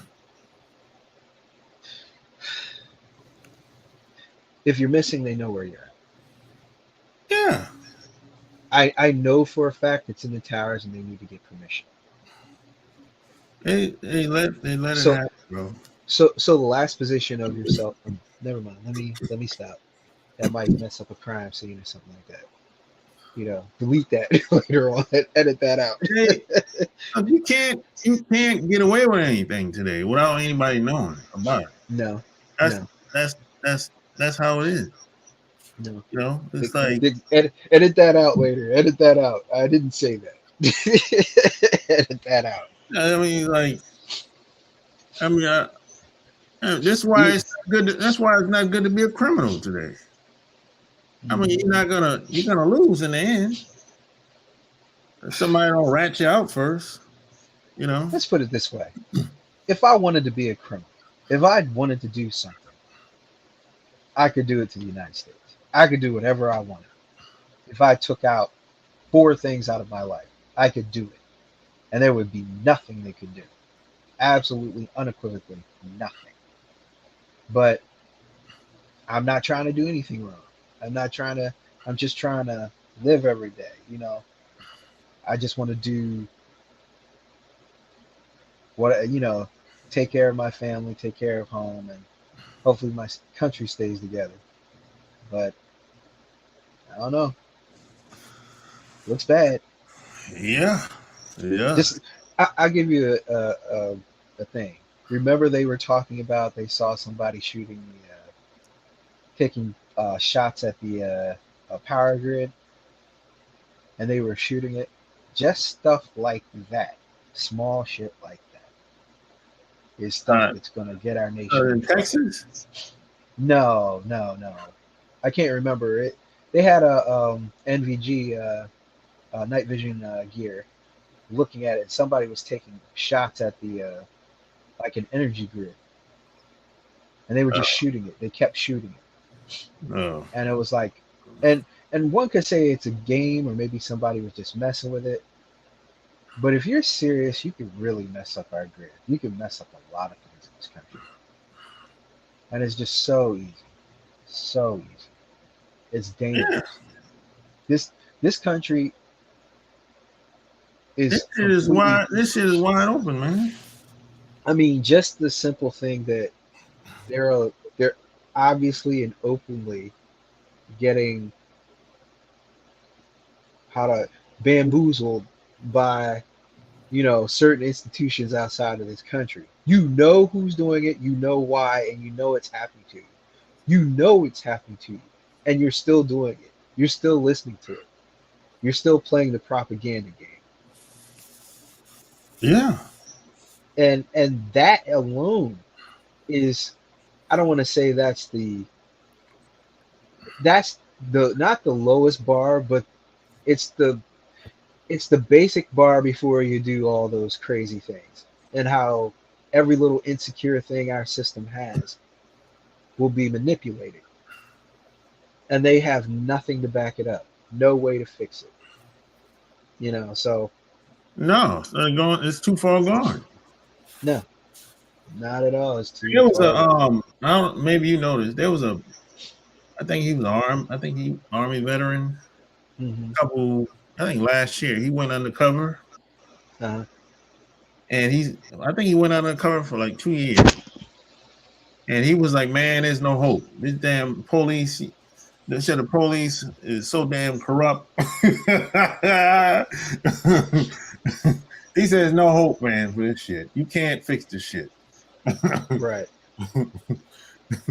if you're missing, they know where you're at. Yeah. I know for a fact it's in the towers and they need to get permission. They let it So happen, bro. so the last position of yourself. Never mind. Let me stop. That might mess up a crime scene or something like that. Delete that later on. Edit that out. They, you can't get away with anything today without anybody knowing about it. No, That's no, that's that's that's how it is. no. It's like Edit that out later. Edit that out. I didn't say that. Edit that out. I mean, like I mean, that's why You, it's not good. That's why it's not good to be a criminal today. I mean, you're gonna lose in the end. If somebody don't rat you out first, you know. let's put it this way. If I wanted to be a criminal, if I wanted to do something, I could do it to the United States. I could do whatever I wanted. If I took out four things out of my life, I could do it. And there would be nothing they could do. Absolutely, unequivocally, nothing. But I'm not trying to do anything wrong. I'm just trying to live every day. I just want to do what, take care of my family, take care of home, and hopefully my country stays together. But I don't know. Looks bad. Yeah, yeah. Just, I'll give you a thing. Remember they were talking about they saw somebody shooting taking shots at the power grid, and they were shooting it. Just stuff like that, small shit like that, is stuff Uh, that's gonna get our nation in in trouble. Texas. No, no, no. I can't remember it. They had a NVG night vision gear looking at it. Somebody was taking shots at the like an energy grid, and they were Uh, just shooting it. They kept shooting it, no. and it was like, and one could say it's a game, or maybe somebody was just messing with it. But if you're serious, you could really mess up our grid. You can mess up a lot of things in this country, and it's just so easy, so easy. It's Yeah, dangerous. This this country this is shit is completely. wide. This shit is wide open, man. I mean, just the simple thing that they're obviously and openly getting how to bamboozled by certain institutions outside of this country. You know who's doing it, you know why, and you know it's happening to you. You know it's happening to you, and you're still doing it. You're still listening to it. You're still playing the propaganda game. Yeah. And that alone is, I don't want to say that's the not the lowest bar, but it's the basic bar before you do all those crazy things, and how every little insecure thing our system has will be manipulated, and they have nothing to back it up, no way to fix it. So No, it's not going. It's too far gone. no, not at all. It's too There was a far gone. I don't. Maybe you noticed. There was a. I think he was armed. I think he army veteran. Hmm. Couple. I think last year he went undercover, Uh-huh. and he's. I think he went undercover for like 2 years, and he was like, "Man, there's no hope. This damn police. They said the police is so damn corrupt." He says, "No hope, man, for this shit. You can't fix this shit." Right.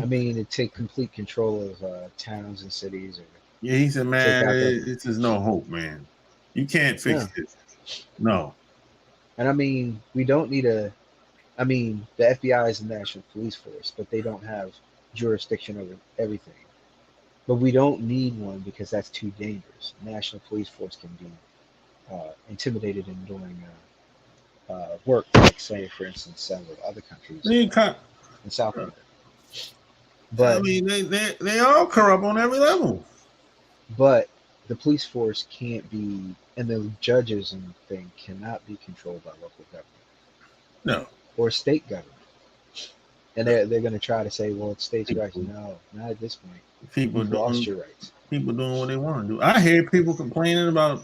I mean, to take complete control of towns and cities, or Yeah, he said, take "Man, out the it's just no hope, man. You can't fix no. it. No." And I mean, we don't need a. I mean, the FBI is a national police force, but they don't have jurisdiction over everything. But we don't need one because that's too dangerous. National police force can be intimidated in doing work, like say, for instance, some of other countries They kind in South I America. But mean, they all corrupt on every level. but the police force can't be, and the judges and thing cannot be controlled by local government No, or state government. And no. they're going to try to say, well, it's states' rights. People, No, not at this point. people You've lost doing your rights. people doing what they want to do. I hear people complaining about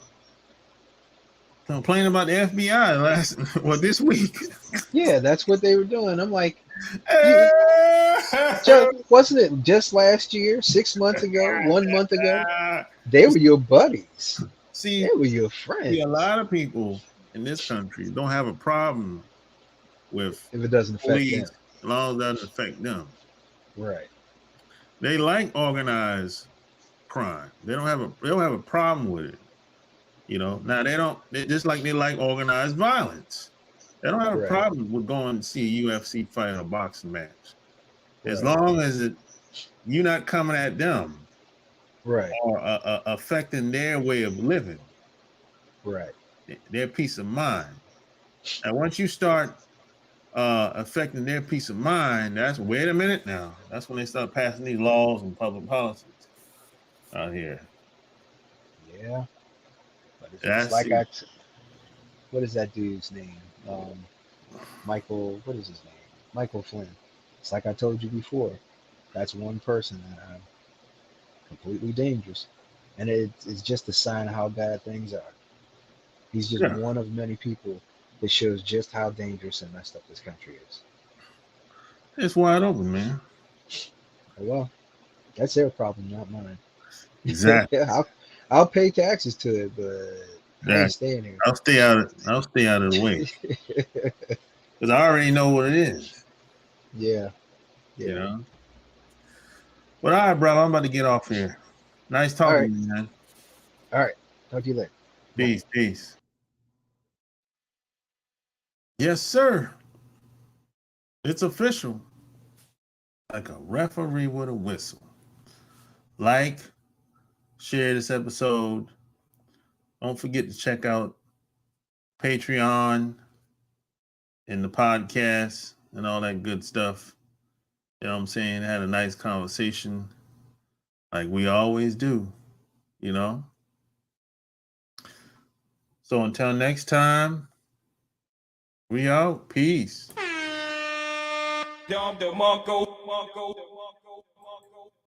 the FBI last this week. Yeah, that's what they were doing. I'm like, you just wasn't it just last year, 6 months ago, 1 month ago? They were your buddies. They see, were your a friends. lot of people in this country don't have a problem with If it doesn't affect them, police as long as it doesn't affect them. right? They like organized crime. They don't have a problem with it. Now they just like they like organized violence. They don't have a Right. problem with going to see a UFC fight or a boxing match. As Right. long as you're not coming at them Right. or affecting their way of living, Right. their peace of mind. And once you start affecting their peace of mind, that's wait a minute now. That's when they start passing these laws and public policies out here. Yeah. But it's That's like what is that dude's name? Um, Michael. What is his name? Michael Flynn. It's like I told you before. That's one person that completely dangerous, and it's just a sign of how bad things are. He's just yeah. one of many people that shows just how dangerous and messed up this country is. It's wide open, man. Oh, well, that's their problem, not mine. Exactly. I'll pay taxes to it, but I Yeah. ain't staying here. I'll stay out of the way. Because I already know what it is. Yeah, You yeah. know? But all right, brother, I'm about to get off here. Nice All talking right, to you, man. all right. Talk to you later. Bye. Peace, peace. Yes, sir. It's official. Like a referee with a whistle. Like, share this episode. Don't forget to check out Patreon and the podcast and all that good stuff. You know what I'm saying? Had a nice conversation like we always do, you know? So until next time, we out. Peace.